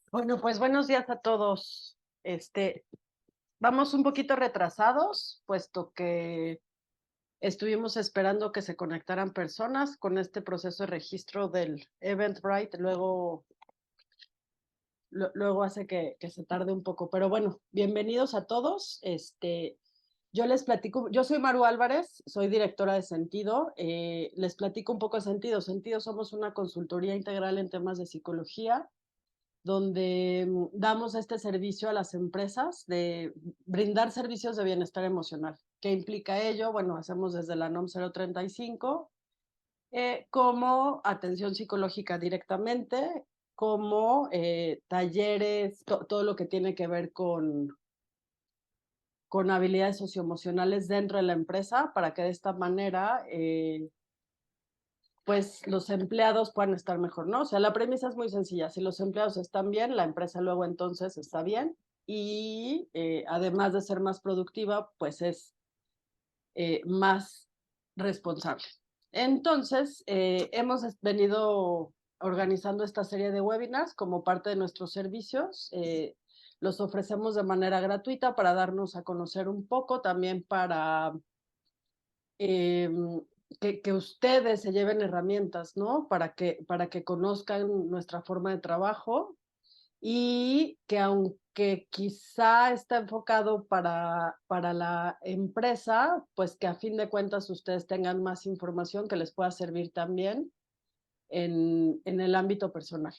Bueno, pues buenos días a todos. Vamos un poquito retrasados, puesto que estuvimos esperando que se conectaran personas con este proceso de registro del Eventbrite. Luego hace que se tarde un poco. Pero bueno, bienvenidos a todos. Yo les platico, yo soy Maru Álvarez, soy directora de Sentido. Les platico un poco de Sentido. Sentido somos una consultoría integral en temas de psicología donde damos este servicio a las empresas de brindar servicios de bienestar emocional. ¿Qué implica ello? Bueno, hacemos desde la NOM 035 como atención psicológica directamente, como talleres, todo lo que tiene que ver con habilidades socioemocionales dentro de la empresa para que de esta manera pues los empleados puedan estar mejor, ¿no? O sea, la premisa es muy sencilla. Si los empleados están bien, la empresa luego entonces está bien y además de ser más productiva, pues es más responsable. Entonces, hemos venido organizando esta serie de webinars como parte de nuestros servicios. Los ofrecemos de manera gratuita para darnos a conocer un poco, también para eh, que ustedes se lleven herramientas, ¿no? Para que conozcan nuestra forma de trabajo y que aunque quizá está enfocado para la empresa, pues que a fin de cuentas ustedes tengan más información que les pueda servir también en el ámbito personal.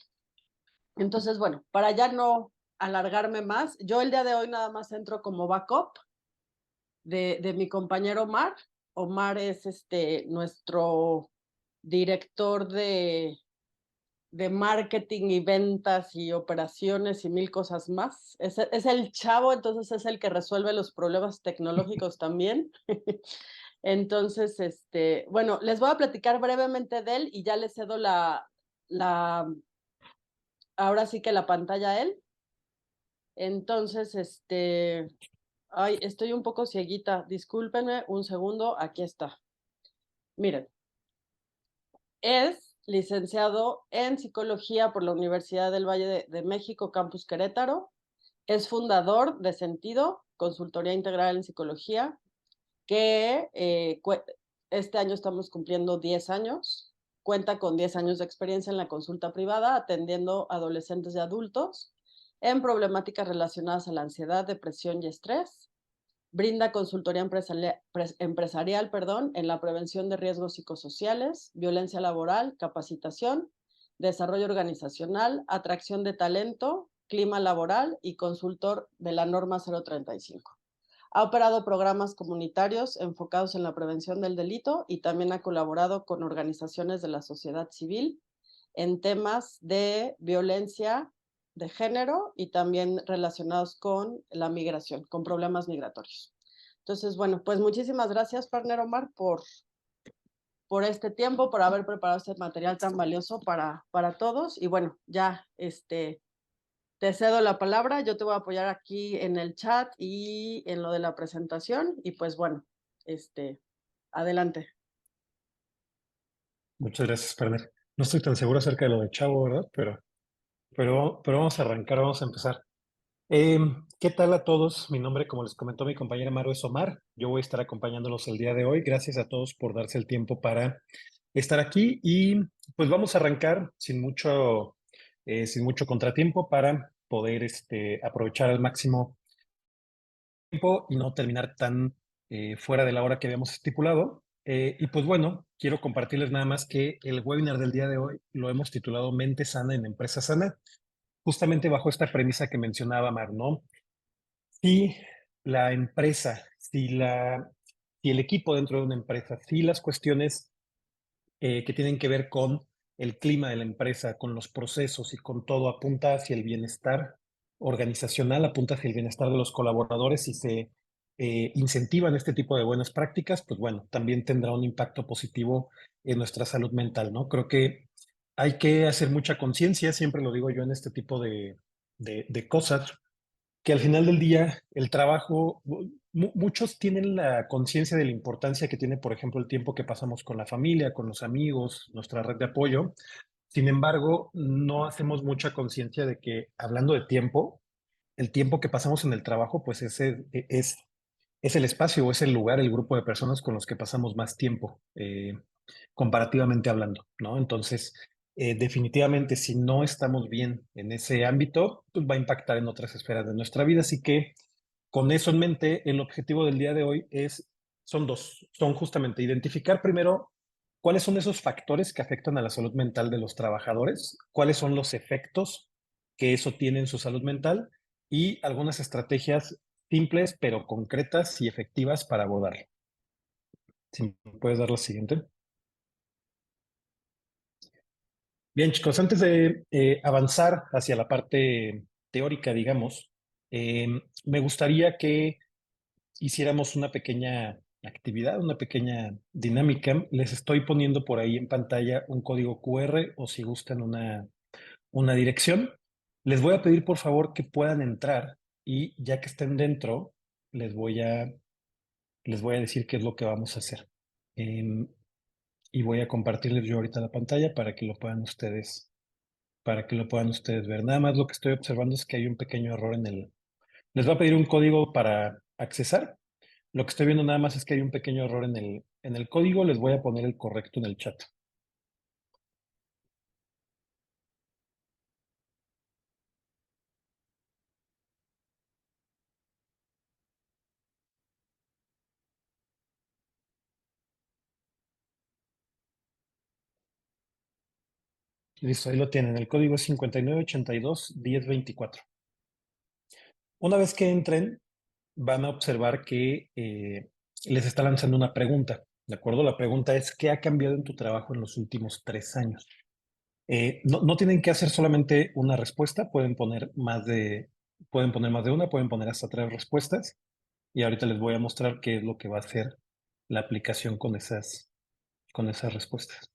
Entonces, bueno, para ya no alargarme más, yo el día de hoy nada más entro como backup de mi compañero Omar. Omar es nuestro director de marketing y ventas y operaciones y mil cosas más. Es el chavo, entonces es el que resuelve los problemas tecnológicos también. Entonces, bueno, les voy a platicar brevemente de él y ya le cedo ahora sí que la pantalla a él. Entonces, ay, estoy un poco cieguita, discúlpenme un segundo, aquí está. Miren, es licenciado en psicología por la Universidad del Valle de México, Campus Querétaro. Es fundador de Sentido, consultoría integral en psicología, que este año estamos cumpliendo 10 años. Cuenta con 10 años de experiencia en la consulta privada, atendiendo adolescentes y adultos en problemáticas relacionadas a la ansiedad, depresión y estrés. Brinda consultoría empresarial, en la prevención de riesgos psicosociales, violencia laboral, capacitación, desarrollo organizacional, atracción de talento, clima laboral y consultor de la norma 035. Ha operado programas comunitarios enfocados en la prevención del delito y también ha colaborado con organizaciones de la sociedad civil en temas de violencia de género y también relacionados con la migración, con problemas migratorios. Entonces, bueno, pues muchísimas gracias, partner Omar, por este tiempo, por haber preparado este material tan valioso para todos. Y bueno, ya te cedo la palabra, yo te voy a apoyar aquí en el chat y en lo de la presentación. Y pues bueno, adelante. Muchas gracias, Perner. No estoy tan seguro acerca de lo de Chavo, ¿verdad? Pero vamos a arrancar, vamos a empezar. ¿Qué tal a todos? Mi nombre, como les comentó mi compañera Maru, es Omar. Yo voy a estar acompañándolos el día de hoy. Gracias a todos por darse el tiempo para estar aquí y pues vamos a arrancar sin mucho contratiempo para poder aprovechar al máximo tiempo y no terminar tan fuera de la hora que habíamos estipulado. Y pues bueno, quiero compartirles nada más que el webinar del día de hoy lo hemos titulado Mente sana en empresa sana, justamente bajo esta premisa que mencionaba Mar, ¿no? Si la empresa, si el equipo dentro de una empresa, si las cuestiones que tienen que ver con el clima de la empresa, con los procesos y con todo apunta hacia el bienestar organizacional, apunta hacia el bienestar de los colaboradores y se incentivan este tipo de buenas prácticas, pues bueno, también tendrá un impacto positivo en nuestra salud mental, ¿no? Creo que hay que hacer mucha conciencia, siempre lo digo yo en este tipo de cosas, que al final del día el trabajo, muchos tienen la conciencia de la importancia que tiene, por ejemplo, el tiempo que pasamos con la familia, con los amigos, nuestra red de apoyo, Sin embargo, no hacemos mucha conciencia de que, hablando de tiempo, el tiempo que pasamos en el trabajo, pues es el espacio o es el lugar, el grupo de personas con los que pasamos más tiempo, comparativamente hablando, ¿no? Entonces, definitivamente, si no estamos bien en ese ámbito, pues va a impactar en otras esferas de nuestra vida. Así que, con eso en mente, el objetivo del día de hoy son dos, son justamente identificar primero cuáles son esos factores que afectan a la salud mental de los trabajadores, cuáles son los efectos que eso tiene en su salud mental y algunas estrategias simples pero concretas y efectivas para abordarlo. Si me puedes dar la siguiente. Bien, chicos, antes de avanzar hacia la parte teórica, digamos, me gustaría que hiciéramos una pequeña actividad, una pequeña dinámica. Les estoy poniendo por ahí en pantalla un código QR o si gustan una dirección. Les voy a pedir por favor que puedan entrar y ya que estén dentro, les voy a, les voy a decir qué es lo que vamos a hacer. Em, y voy a compartirles yo ahorita la pantalla para que lo puedan ustedes ver. Nada más lo que estoy observando es que hay un pequeño error les va a pedir un código para accesar. Lo que estoy viendo nada más es que hay un pequeño error en el código. Les voy a poner el correcto en el chat. Listo, ahí lo tienen. El código es 5982-1024. Una vez que entren, van a observar que les está lanzando una pregunta. ¿De acuerdo? La pregunta es, ¿qué ha cambiado en tu trabajo en los últimos 3 años? No tienen que hacer solamente una respuesta, pueden poner más de una, pueden poner hasta 3 respuestas. Y ahorita les voy a mostrar qué es lo que va a hacer la aplicación con esas respuestas.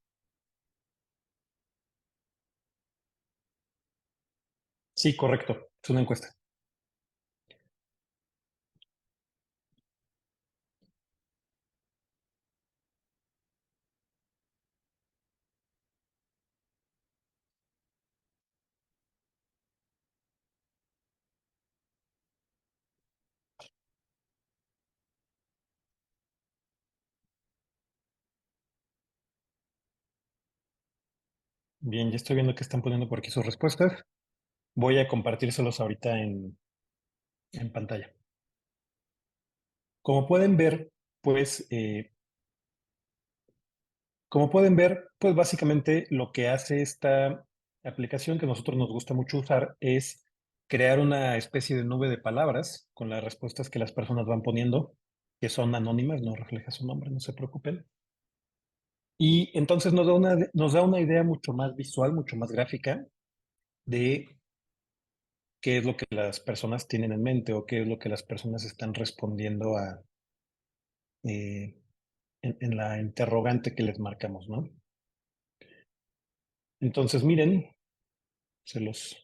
Sí, correcto. Es una encuesta. Bien, ya estoy viendo que están poniendo por aquí sus respuestas. Voy a compartírselos ahorita en pantalla. Como pueden ver, pues, pues básicamente lo que hace esta aplicación que a nosotros nos gusta mucho usar es crear una especie de nube de palabras con las respuestas que las personas van poniendo, que son anónimas, no refleja su nombre, no se preocupen. Y entonces nos da una idea mucho más visual, mucho más gráfica de qué es lo que las personas tienen en mente o qué es lo que las personas están respondiendo eh, en la interrogante que les marcamos, ¿no? Entonces, miren, se los...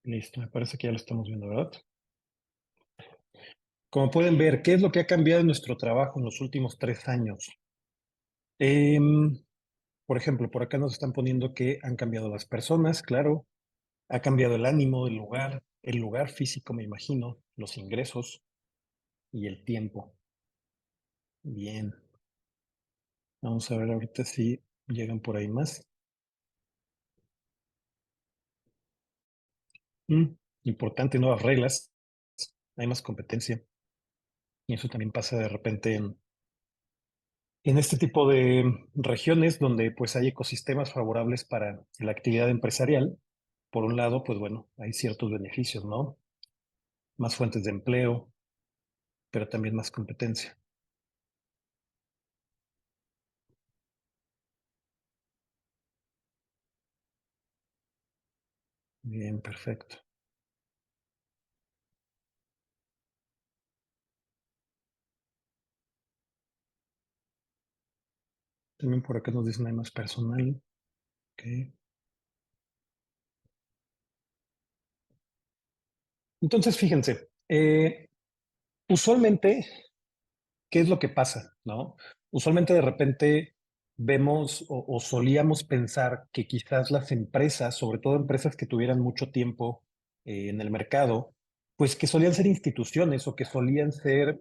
Listo, me parece que ya lo estamos viendo, ¿verdad? Como pueden ver, ¿qué es lo que ha cambiado en nuestro trabajo en los últimos 3 años? Em, por ejemplo, por acá nos están poniendo que han cambiado las personas, claro, ha cambiado el ánimo del lugar, el lugar físico, me imagino, los ingresos y el tiempo. Bien, vamos a ver ahorita si llegan por ahí más. Mm, importante, nuevas reglas, hay más competencia y eso también pasa de repente en este tipo de regiones donde pues hay ecosistemas favorables para la actividad empresarial. Por un lado, pues bueno, hay ciertos beneficios, ¿no? Más fuentes de empleo, pero también más competencia. Bien, perfecto. También por acá nos dicen hay más personal. Ok. Entonces, fíjense, Usualmente, ¿qué es lo que pasa, no? Usualmente de repente vemos o solíamos pensar que quizás las empresas, sobre todo empresas que tuvieran mucho tiempo en el mercado, pues que solían ser instituciones o que solían ser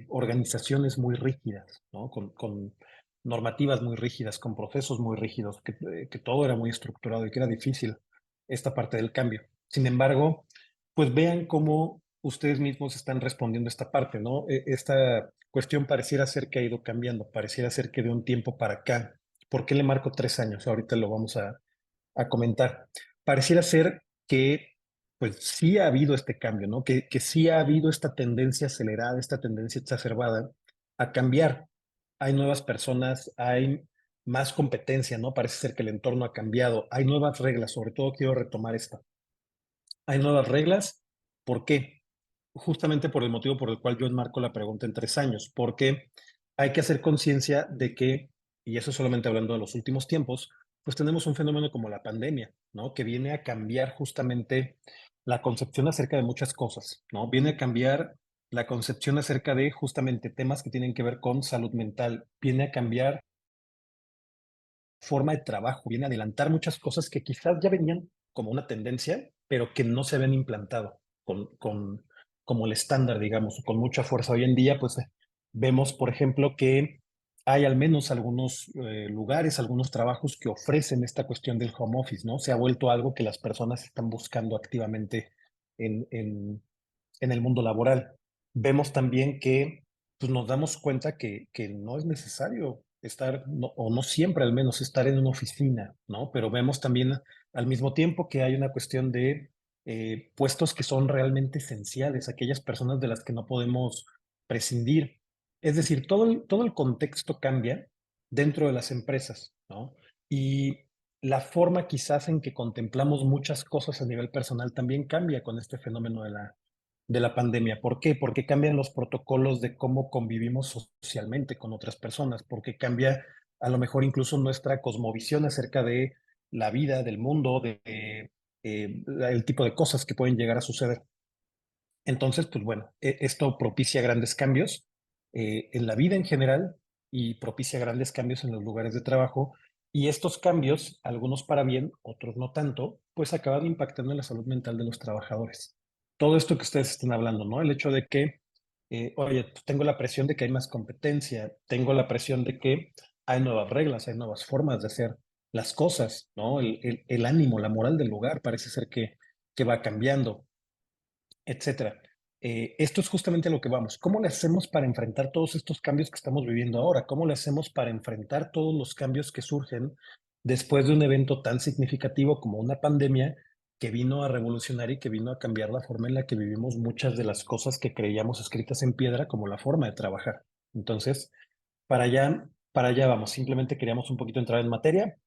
organizaciones muy rígidas, ¿no? Con normativas muy rígidas, con procesos muy rígidos, que todo era muy estructurado y que era difícil esta parte del cambio. Sin embargo, pues vean cómo ustedes mismos están respondiendo esta parte, ¿no? Esta cuestión pareciera ser que ha ido cambiando, pareciera ser que de un tiempo para acá, ¿por qué le marco 3 años? Ahorita lo vamos a comentar. Pareciera ser que pues sí ha habido este cambio, ¿no? Que sí ha habido esta tendencia acelerada, esta tendencia exacerbada a cambiar. Hay nuevas personas, hay más competencia, ¿no? Parece ser que el entorno ha cambiado, hay nuevas reglas, sobre todo quiero retomar esta. Hay nuevas reglas, ¿por qué? Justamente por el motivo por el cual yo enmarco la pregunta en 3 años, porque hay que hacer conciencia de que, y eso solamente hablando de los últimos tiempos, pues tenemos un fenómeno como la pandemia, ¿no? Que viene a cambiar justamente la concepción acerca de muchas cosas, ¿no? Viene a cambiar la concepción acerca de justamente temas que tienen que ver con salud mental, viene a cambiar forma de trabajo, viene a adelantar muchas cosas que quizás ya venían como una tendencia, pero que no se habían implantado como el estándar, digamos, con mucha fuerza. Hoy en día, pues vemos, por ejemplo, que hay al menos algunos lugares, algunos trabajos que ofrecen esta cuestión del home office, ¿no? Se ha vuelto algo que las personas están buscando activamente en, en, en el mundo laboral. Vemos también que pues, nos damos cuenta que no es necesario estar, o no siempre al menos, estar en una oficina, ¿no? Pero vemos también al mismo tiempo que hay una cuestión de puestos que son realmente esenciales, aquellas personas de las que no podemos prescindir. Es decir, todo el contexto cambia dentro de las empresas, ¿no? Y la forma quizás en que contemplamos muchas cosas a nivel personal también cambia con este fenómeno de la pandemia. ¿Por qué? Porque cambian los protocolos de cómo convivimos socialmente con otras personas, porque cambia a lo mejor incluso nuestra cosmovisión acerca de la vida, del mundo, el tipo de cosas que pueden llegar a suceder. Entonces, pues bueno, esto propicia grandes cambios en la vida en general y propicia grandes cambios en los lugares de trabajo. Y estos cambios, algunos para bien, otros no tanto, pues acaban impactando en la salud mental de los trabajadores. Todo esto que ustedes están hablando, ¿no? El hecho de que, oye, pues tengo la presión de que hay más competencia, tengo la presión de que hay nuevas reglas, hay nuevas formas de hacer las cosas, ¿no? El ánimo, la moral del lugar parece ser que va cambiando, etcétera. Esto es justamente a lo que vamos. ¿Cómo le hacemos para enfrentar todos estos cambios que estamos viviendo ahora? ¿Cómo le hacemos para enfrentar todos los cambios que surgen después de un evento tan significativo como una pandemia que vino a revolucionar y que vino a cambiar la forma en la que vivimos muchas de las cosas que creíamos escritas en piedra, como la forma de trabajar? Entonces, para allá vamos. Simplemente queríamos un poquito entrar en materia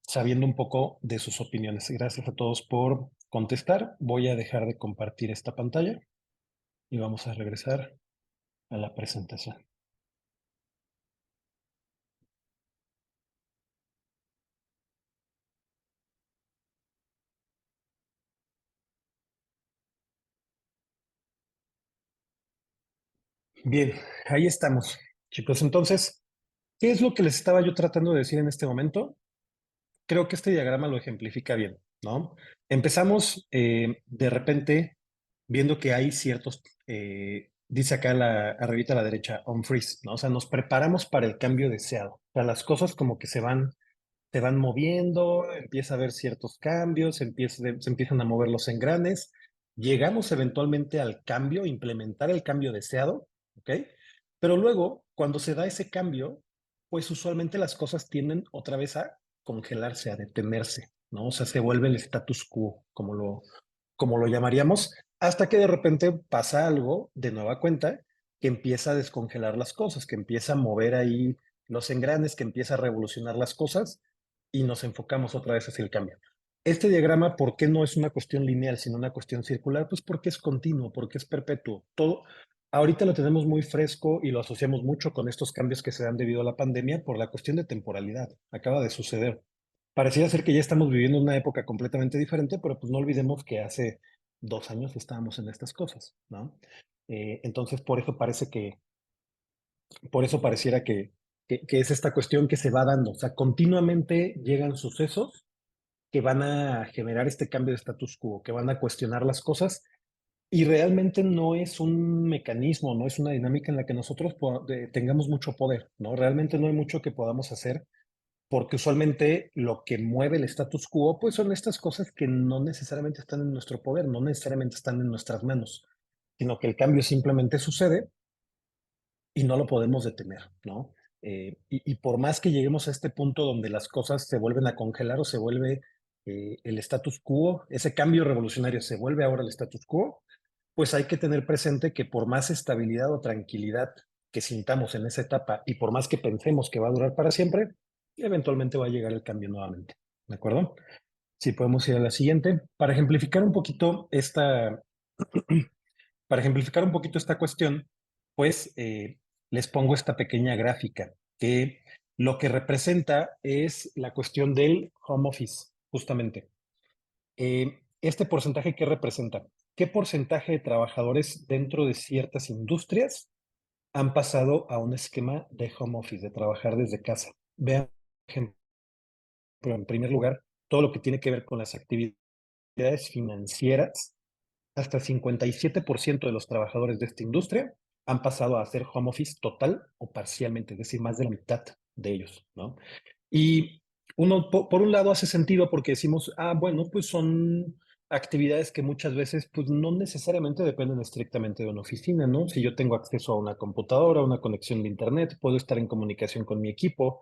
sabiendo un poco de sus opiniones. Gracias a todos por contestar. Voy a dejar de compartir esta pantalla y vamos a regresar a la presentación. Bien, ahí estamos, chicos. Entonces, ¿qué es lo que les estaba yo tratando de decir en este momento? Creo que este diagrama lo ejemplifica bien, ¿no? Empezamos de repente viendo que hay ciertos, dice acá arribita a la derecha, on freeze, ¿no? O sea, nos preparamos para el cambio deseado. O sea, las cosas como que se van moviendo, empieza a haber ciertos cambios, se empiezan a mover los engranes, llegamos eventualmente al cambio, implementar el cambio deseado, ¿ok? Pero luego, cuando se da ese cambio, pues usualmente las cosas tienden otra vez a congelarse, a detenerse, ¿no? O sea, se vuelve el status quo, como lo llamaríamos, hasta que de repente pasa algo de nueva cuenta que empieza a descongelar las cosas, que empieza a mover ahí los engranes, que empieza a revolucionar las cosas y nos enfocamos otra vez hacia el cambio. Este diagrama, ¿por qué no es una cuestión lineal, sino una cuestión circular? Pues porque es continuo, porque es perpetuo. Todo, ahorita lo tenemos muy fresco y lo asociamos mucho con estos cambios que se dan debido a la pandemia por la cuestión de temporalidad. Acaba de suceder. Pareciera ser que ya estamos viviendo una época completamente diferente, pero pues no olvidemos que hace 2 años estábamos en estas cosas, ¿no? Entonces, por eso pareciera que es esta cuestión que se va dando. O sea, continuamente llegan sucesos que van a generar este cambio de status quo, que van a cuestionar las cosas y realmente no es un mecanismo, no es una dinámica en la que nosotros tengamos mucho poder, ¿no? Realmente no hay mucho que podamos hacer porque usualmente lo que mueve el status quo, pues son estas cosas que no necesariamente están en nuestro poder, no necesariamente están en nuestras manos, sino que el cambio simplemente sucede y no lo podemos detener, ¿no? Y por más que lleguemos a este punto donde las cosas se vuelven a congelar o se vuelve el status quo, ese cambio revolucionario se vuelve ahora el status quo, pues hay que tener presente que por más estabilidad o tranquilidad que sintamos en esa etapa y por más que pensemos que va a durar para siempre, eventualmente va a llegar el cambio nuevamente, ¿de acuerdo? Si podemos ir a la siguiente. Para ejemplificar un poquito esta cuestión, pues les pongo esta pequeña gráfica que lo que representa es la cuestión del home office, justamente. Este porcentaje, ¿qué representa? ¿Qué porcentaje de trabajadores dentro de ciertas industrias han pasado a un esquema de home office, de trabajar desde casa? Vean, por ejemplo, en primer lugar, todo lo que tiene que ver con las actividades financieras. Hasta 57% de los trabajadores de esta industria han pasado a hacer home office total o parcialmente, es decir, más de la mitad de ellos, ¿no? Y por un lado hace sentido porque decimos, bueno, pues son actividades que muchas veces pues no necesariamente dependen estrictamente de una oficina, ¿no? Si yo tengo acceso a una computadora, una conexión de internet, puedo estar en comunicación con mi equipo,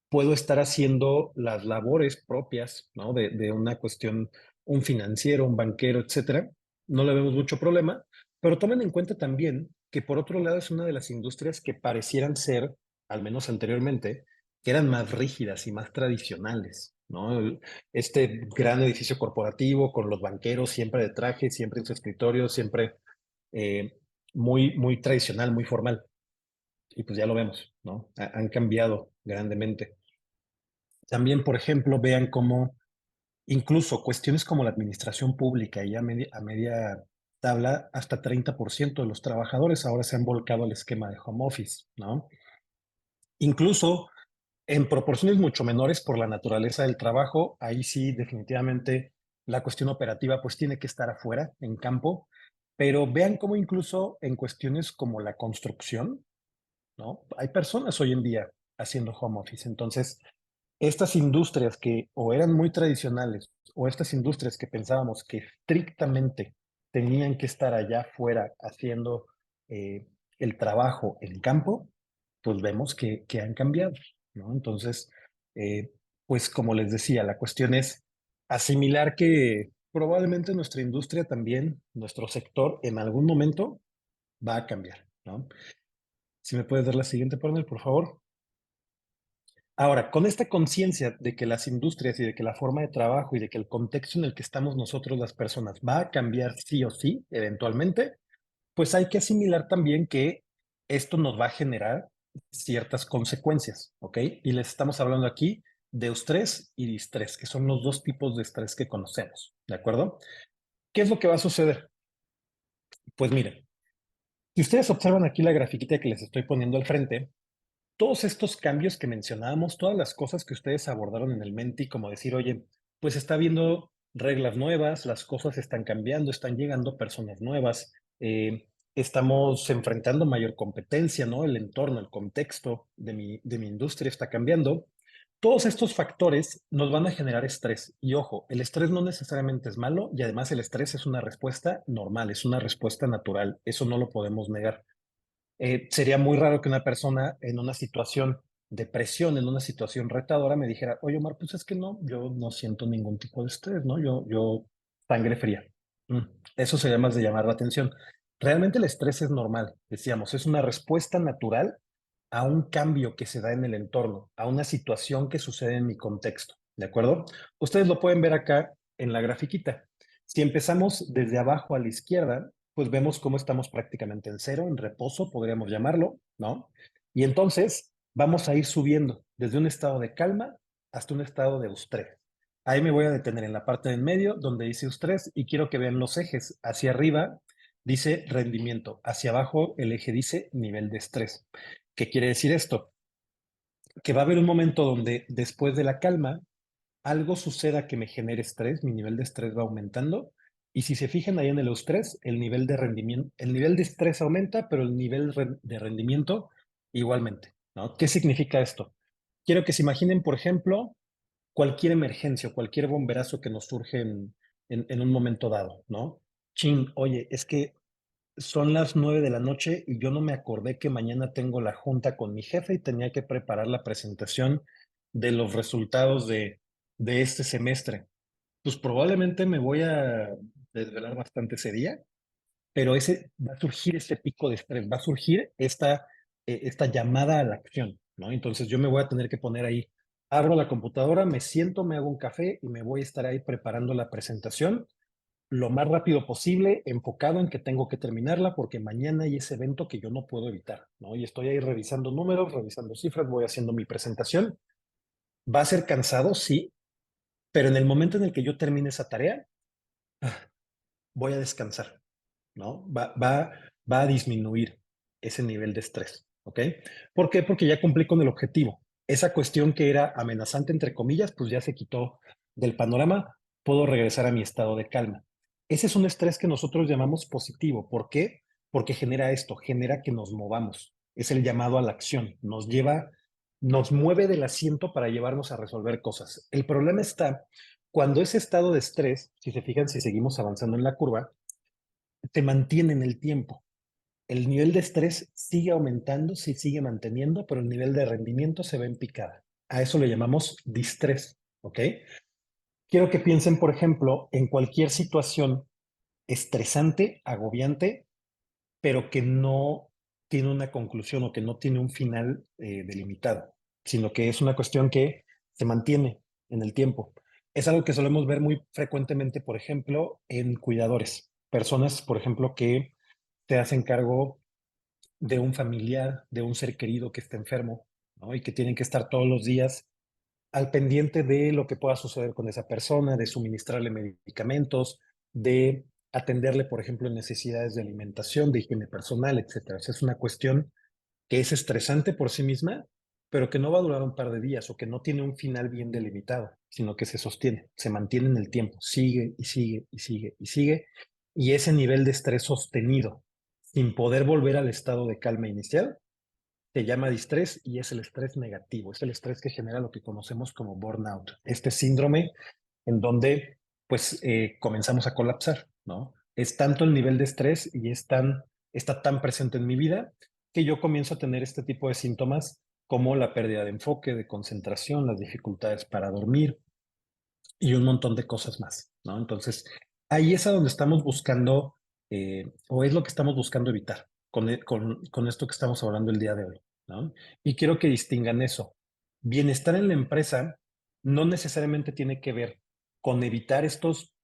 puedo estar haciendo las labores propias, ¿no? De una cuestión, un financiero, un banquero, etcétera. No le vemos mucho problema, pero tomen en cuenta también que por otro lado es una de las industrias que parecieran ser, al menos anteriormente, que eran más rígidas y más tradicionales, ¿no? Este gran edificio corporativo con los banqueros siempre de traje, siempre en su escritorio, siempre eh, muy tradicional, muy formal. Y pues ya lo vemos, ¿no? Han cambiado grandemente. También, por ejemplo, vean cómo incluso cuestiones como la administración pública y a media tabla, hasta 30% de los trabajadores ahora se han volcado al esquema de home office, ¿no? Incluso en proporciones mucho menores por la naturaleza del trabajo, ahí sí definitivamente la cuestión operativa pues tiene que estar afuera, en campo, pero vean cómo incluso en cuestiones como la construcción, ¿no? Hay personas hoy en día haciendo home office, entonces estas industrias que o eran muy tradicionales o estas industrias que pensábamos que estrictamente tenían que estar allá afuera haciendo eh, el trabajo en campo, pues vemos que han cambiado, ¿no? Entonces, eh, pues como les decía, la cuestión es asimilar que probablemente nuestra industria también, nuestro sector, en algún momento va a cambiar, ¿no? Si me puedes dar la siguiente, por favor. Ahora, con esta conciencia de que las industrias y de que la forma de trabajo y de que el contexto en el que estamos nosotros las personas va a cambiar sí o sí, eventualmente, pues hay que asimilar también que esto nos va a generar ciertas consecuencias, ¿ok? Y les estamos hablando aquí de eustrés y distrés, que son los dos tipos de estrés que conocemos, ¿de acuerdo? ¿Qué es lo que va a suceder? Pues miren, si ustedes observan aquí la grafiquita que les estoy poniendo al frente, todos estos cambios que mencionábamos, todas las cosas que ustedes abordaron en el Menti, como decir, oye, pues está habiendo reglas nuevas, las cosas están cambiando, están llegando personas nuevas, estamos enfrentando mayor competencia, ¿no? El entorno, el contexto de mi industria está cambiando. Todos estos factores nos van a generar estrés. Y ojo, el estrés no necesariamente es malo y además el estrés es una respuesta normal, es una respuesta natural. Eso no lo podemos negar. Sería muy raro que una persona en una situación de presión, en una situación retadora, me dijera, oye, Omar, pues es que no, yo no siento ningún tipo de estrés, ¿no? Yo sangre fría. Mm, Eso sería más de llamar la atención. Realmente el estrés es normal, decíamos, es una respuesta natural a un cambio que se da en el entorno, a una situación que sucede en mi contexto, ¿de acuerdo? Ustedes lo pueden ver acá en la grafiquita. Si empezamos desde abajo a la izquierda, pues vemos cómo estamos prácticamente en cero, en reposo, podríamos llamarlo, ¿no? Y entonces vamos a ir subiendo desde un estado de calma hasta un estado de eustrés. Ahí me voy a detener en la parte del medio donde dice eustrés y quiero que vean los ejes hacia arriba. dice rendimiento. Hacia abajo el eje dice nivel de estrés. ¿Qué quiere decir esto? Que va a haber un momento donde después de la calma, algo suceda que me genere estrés, mi nivel de estrés va aumentando. Y si se fijan ahí en el eustrés, el nivel de rendimiento, el nivel de estrés aumenta, pero el nivel de rendimiento igualmente, ¿no? ¿Qué significa esto? Quiero que se imaginen, por ejemplo, cualquier emergencia o cualquier bomberazo que nos surge en un momento dado, ¿no? Chin, oye, es que son las 9 de la noche y yo no me acordé que mañana tengo la junta con mi jefe y tenía que preparar la presentación de los resultados de este semestre. Pues probablemente me voy a desvelar bastante ese día, pero va a surgir ese pico de estrés, va a surgir esta llamada a la acción, ¿no? Entonces yo me voy a tener que poner ahí, abro la computadora, me siento, me hago un café y me voy a estar ahí preparando la presentación lo más rápido posible, enfocado en que tengo que terminarla porque mañana hay ese evento que yo no puedo evitar, ¿no? Y estoy ahí revisando números, revisando cifras, voy haciendo mi presentación. Va a ser cansado, sí, pero en el momento en el que yo termine esa tarea, voy a descansar, ¿no? Va a disminuir ese nivel de estrés, ¿ok? ¿Por qué? Porque ya cumplí con el objetivo. Esa cuestión que era amenazante, entre comillas, pues ya se quitó del panorama, puedo regresar a mi estado de calma. Ese es un estrés que nosotros llamamos positivo. ¿Por qué? Porque genera esto, genera que nos movamos. Es el llamado a la acción, nos mueve del asiento para llevarnos a resolver cosas. El problema está cuando ese estado de estrés, si se fijan, si seguimos avanzando en la curva, se mantiene en el tiempo. El nivel de estrés sigue aumentando, se sigue manteniendo, pero el nivel de rendimiento se ve en picada. A eso le llamamos distrés, ¿ok? Quiero que piensen, por ejemplo, en cualquier situación estresante, agobiante, pero que no tiene una conclusión o que no tiene un final delimitado, sino que es una cuestión que se mantiene en el tiempo. Es algo que solemos ver muy frecuentemente, por ejemplo, en cuidadores, personas, por ejemplo, que se hacen cargo de un familiar, de un ser querido que está enfermo, ¿no? Y que tienen que estar todos los días al pendiente de lo que pueda suceder con esa persona, de suministrarle medicamentos, de atenderle, por ejemplo, en necesidades de alimentación, de higiene personal, etcétera. O sea, es una cuestión que es estresante por sí misma, pero que no va a durar un par de días o que no tiene un final bien delimitado, sino que se sostiene, se mantiene en el tiempo, sigue y sigue y sigue y sigue. Y ese nivel de estrés sostenido, sin poder volver al estado de calma inicial, se llama distrés y es el estrés negativo, es el estrés que genera lo que conocemos como burnout, este síndrome en donde pues comenzamos a colapsar, ¿no? Es tanto el nivel de estrés y está tan presente en mi vida que yo comienzo a tener este tipo de síntomas como la pérdida de enfoque, de concentración, las dificultades para dormir y un montón de cosas más, ¿no? Entonces, ahí es a donde estamos buscando, o es lo que estamos buscando evitar con esto que estamos hablando el día de hoy, ¿no? Y quiero que distingan eso. Bienestar en la empresa no necesariamente tiene que ver con evitar estos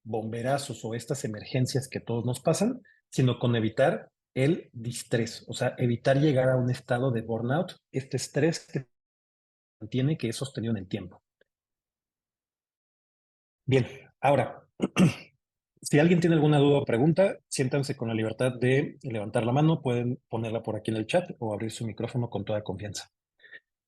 bomberazos o estas emergencias que todos nos pasan, sino con evitar el distrés, o sea, evitar llegar a un estado de burnout, este estrés que tiene que es sostenido en el tiempo. Bien, ahora, si alguien tiene alguna duda o pregunta, siéntanse con la libertad de levantar la mano, pueden ponerla por aquí en el chat o abrir su micrófono con toda confianza.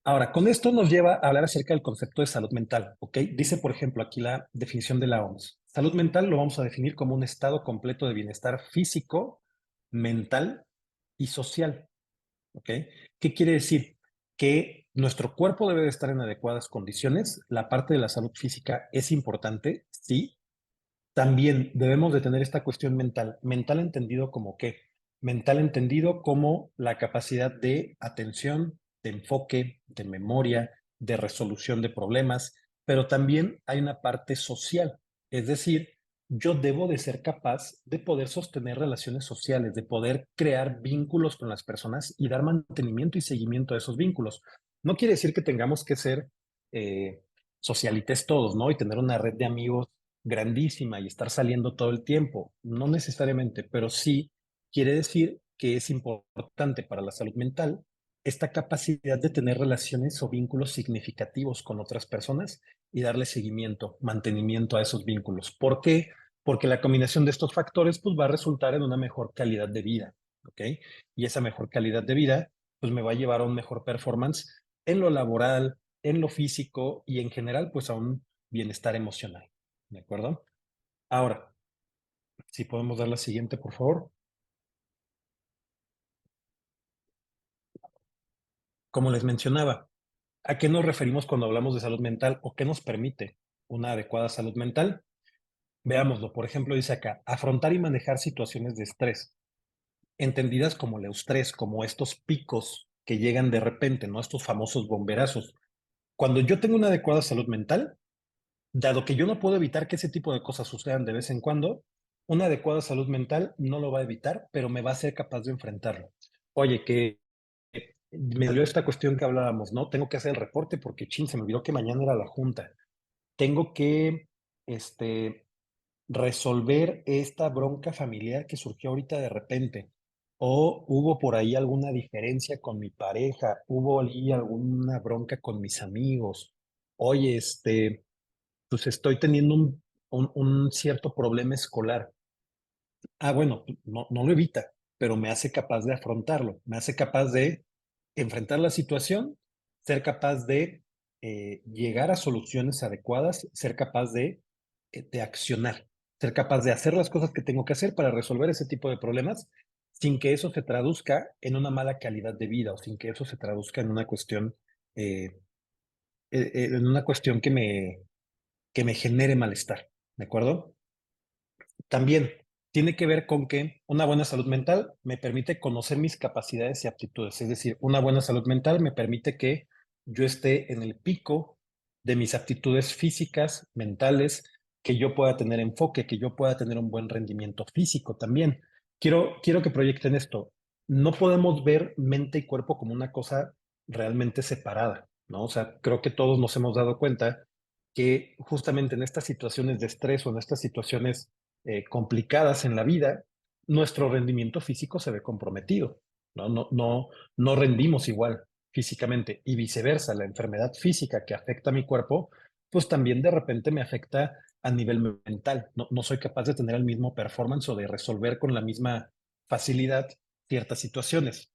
Ahora, con esto nos lleva a hablar acerca del concepto de salud mental, ¿ok? Dice, por ejemplo, aquí la definición de la OMS. Salud mental lo vamos a definir como un estado completo de bienestar físico, mental y social, ¿ok? ¿Qué quiere decir? Que nuestro cuerpo debe de estar en adecuadas condiciones. La parte de la salud física es importante, sí, también debemos de tener esta cuestión mental. Mental entendido como qué? Mental entendido como la capacidad de atención, de enfoque, de memoria, de resolución de problemas, pero también hay una parte social. Es decir, yo debo de ser capaz de poder sostener relaciones sociales, de poder crear vínculos con las personas y dar mantenimiento y seguimiento a esos vínculos. No quiere decir que tengamos que ser eh, socialites todos, ¿no? Y tener una red de amigos grandísima y estar saliendo todo el tiempo. No necesariamente, pero sí quiere decir que es importante para la salud mental esta capacidad de tener relaciones o vínculos significativos con otras personas y darle seguimiento, mantenimiento a esos vínculos. ¿Por qué? porque la combinación de estos factores pues va a resultar en una mejor calidad de vida, ¿ok? Y esa mejor calidad de vida pues me va a llevar a un mejor performance en lo laboral, en lo físico y en general pues a un bienestar emocional, ¿de acuerdo? Ahora, si podemos dar la siguiente, por favor. Como les mencionaba, ¿a qué nos referimos cuando hablamos de salud mental o qué nos permite una adecuada salud mental? Veámoslo. Por ejemplo, dice acá, afrontar y manejar situaciones de estrés, entendidas como el eustrés, como estos picos que llegan de repente, ¿no? Estos famosos bomberazos. Cuando yo tengo una adecuada salud mental, dado que yo no puedo evitar que ese tipo de cosas sucedan de vez en cuando, una adecuada salud mental no lo va a evitar, pero me va a ser capaz de enfrentarlo. Oye, que me dio esta cuestión que hablábamos, ¿no? Tengo que hacer el reporte porque, chin, se me olvidó que mañana era la junta. Tengo que, resolver esta bronca familiar que surgió ahorita de repente. O hubo por ahí alguna diferencia con mi pareja, hubo ahí alguna bronca con mis amigos. Oye, pues estoy teniendo un cierto problema escolar. Bueno, no lo evita, pero me hace capaz de afrontarlo, me hace capaz de enfrentar la situación, ser capaz de llegar a soluciones adecuadas, ser capaz de accionar, ser capaz de hacer las cosas que tengo que hacer para resolver ese tipo de problemas sin que eso se traduzca en una mala calidad de vida o sin que eso se traduzca eh, en una cuestión que me genere malestar, ¿de acuerdo? También tiene que ver con que una buena salud mental me permite conocer mis capacidades y aptitudes. Es decir, una buena salud mental me permite que yo esté en el pico de mis aptitudes físicas, mentales, que yo pueda tener enfoque, que yo pueda tener un buen rendimiento físico también. Quiero que proyecten esto. No podemos ver mente y cuerpo como una cosa realmente separada, ¿no? O sea, creo que todos nos hemos dado cuenta que justamente en estas situaciones de estrés o en estas situaciones complicadas en la vida, nuestro rendimiento físico se ve comprometido, ¿no? No rendimos igual físicamente y viceversa, la enfermedad física que afecta a mi cuerpo, pues también de repente me afecta a nivel mental. No soy capaz de tener el mismo performance o de resolver con la misma facilidad ciertas situaciones.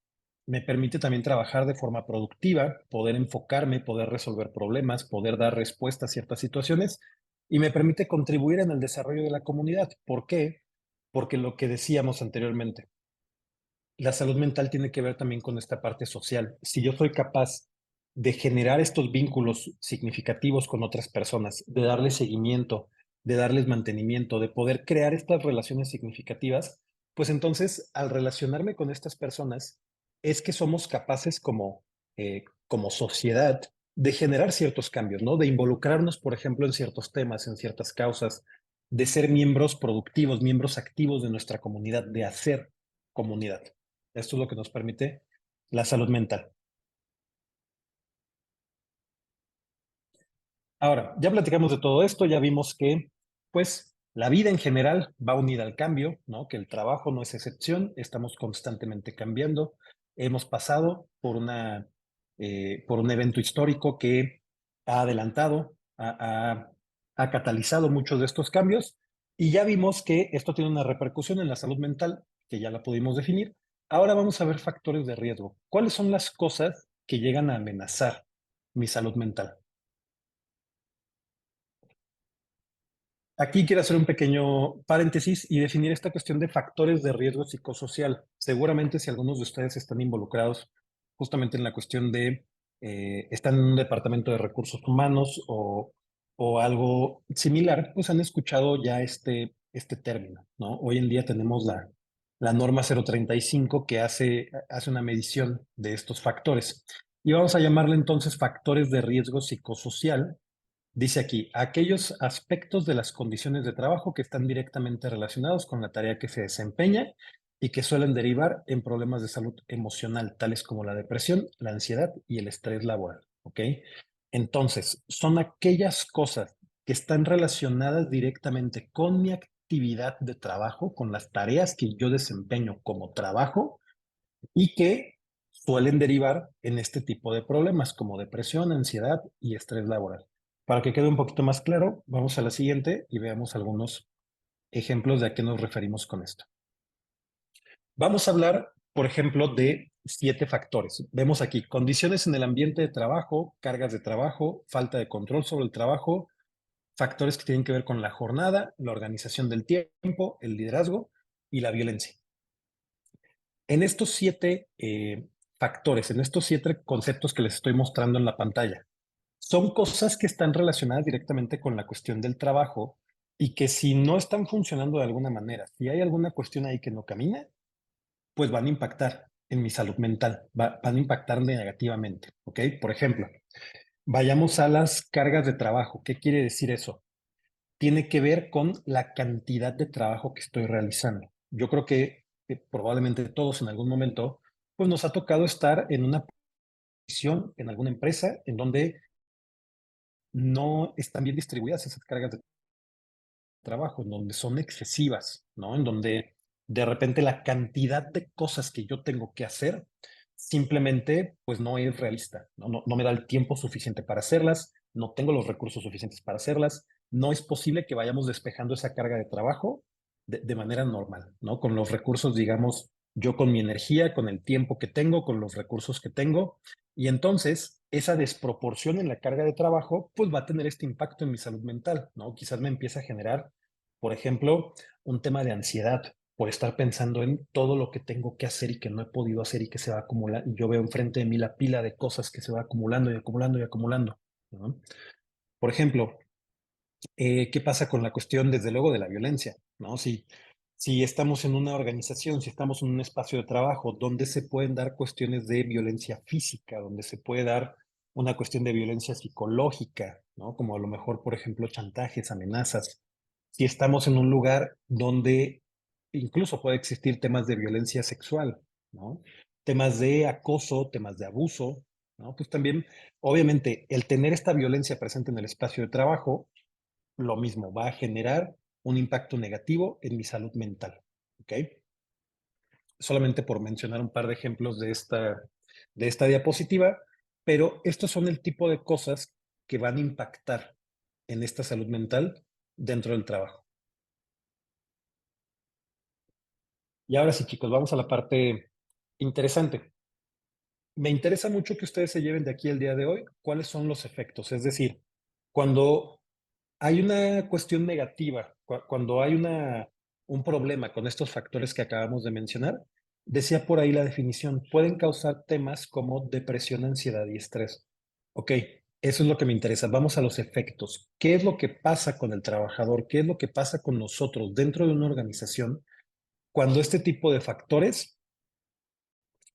Me permite también trabajar de forma productiva, poder enfocarme, poder resolver problemas, poder dar respuesta a ciertas situaciones y me permite contribuir en el desarrollo de la comunidad. ¿Por qué? Porque lo que decíamos anteriormente, la salud mental tiene que ver también con esta parte social. Si yo soy capaz de generar estos vínculos significativos con otras personas, de darles seguimiento, de darles mantenimiento, de poder crear estas relaciones significativas, pues entonces al relacionarme con estas personas es que somos capaces como sociedad de generar ciertos cambios, ¿no? De involucrarnos, por ejemplo, en ciertos temas, en ciertas causas, de ser miembros productivos, miembros activos de nuestra comunidad, de hacer comunidad. Esto es lo que nos permite la salud mental. Ahora, ya platicamos de todo esto, ya vimos que, pues, la vida en general va unida al cambio, ¿no? Que el trabajo no es excepción, estamos constantemente cambiando. Hemos pasado por un evento histórico que ha adelantado, ha catalizado muchos de estos cambios y ya vimos que esto tiene una repercusión en la salud mental, que ya la pudimos definir. Ahora vamos a ver factores de riesgo. ¿Cuáles son las cosas que llegan a amenazar mi salud mental? Aquí quiero hacer un pequeño paréntesis y definir esta cuestión de factores de riesgo psicosocial. Seguramente si algunos de ustedes están involucrados justamente en la cuestión de, están en un departamento de recursos humanos o algo similar, pues han escuchado ya este término, ¿no? Hoy en día tenemos la norma 035 que hace una medición de estos factores. Y vamos a llamarle entonces factores de riesgo psicosocial. Dice aquí, aquellos aspectos de las condiciones de trabajo que están directamente relacionados con la tarea que se desempeña y que suelen derivar en problemas de salud emocional, tales como la depresión, la ansiedad y el estrés laboral. ¿Ok? Entonces, son aquellas cosas que están relacionadas directamente con mi actividad de trabajo, con las tareas que yo desempeño como trabajo y que suelen derivar en este tipo de problemas como depresión, ansiedad y estrés laboral. Para que quede un poquito más claro, vamos a la siguiente y veamos algunos. ejemplos de a qué nos referimos con esto. Vamos a hablar, por ejemplo, de 7 factores. Vemos aquí condiciones en el ambiente de trabajo, cargas de trabajo, falta de control sobre el trabajo, factores que tienen que ver con la jornada, la organización del tiempo, el liderazgo y la violencia. En estos 7 factores, en estos 7 conceptos que les estoy mostrando en la pantalla, son cosas que están relacionadas directamente con la cuestión del trabajo y que si no están funcionando de alguna manera, si hay alguna cuestión ahí que no camina, pues van a impactar en mi salud mental, van a impactar negativamente, ¿ok? Por ejemplo, vayamos a las cargas de trabajo. ¿Qué quiere decir eso? Tiene que ver con la cantidad de trabajo que estoy realizando. Yo creo que probablemente todos en algún momento, pues nos ha tocado estar en una posición, en alguna empresa, en donde no están bien distribuidas esas cargas de trabajo, en donde son excesivas, ¿no? En donde de repente la cantidad de cosas que yo tengo que hacer simplemente pues no es realista, no me da el tiempo suficiente para hacerlas, no tengo los recursos suficientes para hacerlas, no es posible que vayamos despejando esa carga de trabajo de manera normal, ¿no? Con los recursos, digamos, yo con mi energía, con el tiempo que tengo, con los recursos que tengo, y entonces esa desproporción en la carga de trabajo, pues va a tener este impacto en mi salud mental, ¿no? Quizás me empiece a generar, por ejemplo, un tema de ansiedad por estar pensando en todo lo que tengo que hacer y que no he podido hacer y que se va a acumular. Y yo veo enfrente de mí la pila de cosas que se va acumulando y acumulando y acumulando, ¿no? Por ejemplo, ¿qué pasa con la cuestión, desde luego, de la violencia? ¿No? Si estamos en una organización, si estamos en un espacio de trabajo donde se pueden dar cuestiones de violencia física, donde se puede dar una cuestión de violencia psicológica, ¿no? Como a lo mejor, por ejemplo, chantajes, amenazas. Si estamos en un lugar donde incluso puede existir temas de violencia sexual, ¿no? Temas de acoso, temas de abuso, ¿no? Pues también, obviamente, el tener esta violencia presente en el espacio de trabajo lo mismo, va a generar un impacto negativo en mi salud mental, ¿ok? Solamente por mencionar un par de ejemplos de esta diapositiva, pero estos son el tipo de cosas que van a impactar en esta salud mental dentro del trabajo. Y ahora sí, chicos, vamos a la parte interesante. Me interesa mucho que ustedes se lleven de aquí el día de hoy cuáles son los efectos, es decir, cuando hay una cuestión negativa, cuando hay un problema con estos factores que acabamos de mencionar, decía por ahí la definición, pueden causar temas como depresión, ansiedad y estrés. Ok, eso es lo que me interesa. Vamos a los efectos. ¿Qué es lo que pasa con el trabajador? ¿Qué es lo que pasa con nosotros dentro de una organización cuando este tipo de factores,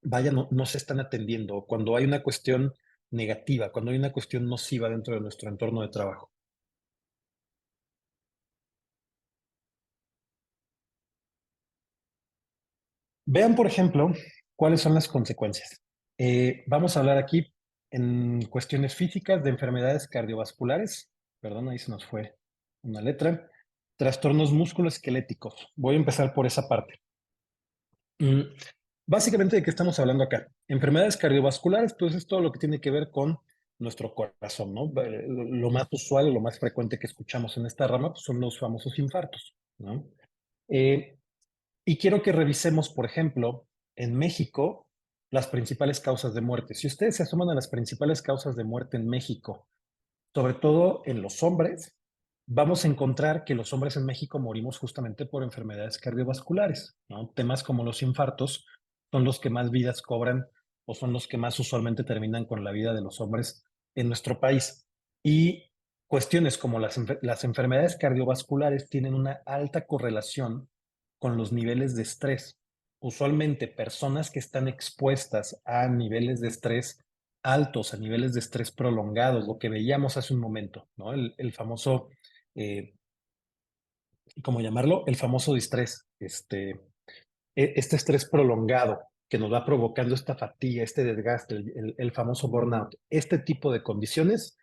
vaya, no se están atendiendo? Cuando hay una cuestión negativa, cuando hay una cuestión nociva dentro de nuestro entorno de trabajo. Vean, por ejemplo, cuáles son las consecuencias. Vamos a hablar aquí en cuestiones físicas de enfermedades cardiovasculares. Perdón, ahí se nos fue una letra. Trastornos musculoesqueléticos. Voy a empezar por esa parte. Mm, Básicamente, ¿de qué estamos hablando acá? Enfermedades cardiovasculares, pues es todo lo que tiene que ver con nuestro corazón, ¿no? Lo más usual, lo más frecuente que escuchamos en esta rama, pues son los famosos infartos, ¿no? Eh, y quiero que revisemos, por ejemplo, en México, las principales causas de muerte. Si ustedes se asoman a las principales causas de muerte en México, sobre todo en los hombres, vamos a encontrar que los hombres en México morimos justamente por enfermedades cardiovasculares, ¿no? Temas como los infartos son los que más vidas cobran o son los que más usualmente terminan con la vida de los hombres en nuestro país. Y cuestiones como las enfermedades cardiovasculares tienen una alta correlación con los niveles de estrés. Usualmente personas que están expuestas a niveles de estrés altos, a niveles de estrés prolongados, lo que veíamos hace un momento, ¿no? El famoso, eh, ¿cómo llamarlo? El famoso distrés, este estrés prolongado que nos va provocando esta fatiga, este desgaste, el famoso burnout. Este tipo de condiciones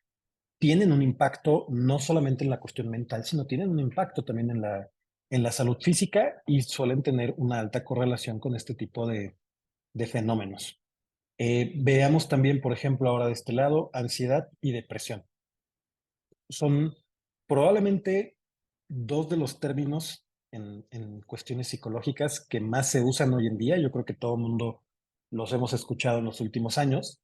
tienen un impacto no solamente en la cuestión mental, sino tienen un impacto también en la salud física y suelen tener una alta correlación con este tipo de fenómenos. Veamos también, por ejemplo, ahora de este lado, ansiedad y depresión. Son probablemente dos de los términos en cuestiones psicológicas que más se usan hoy en día. Yo creo que todo el mundo los hemos escuchado en los últimos años.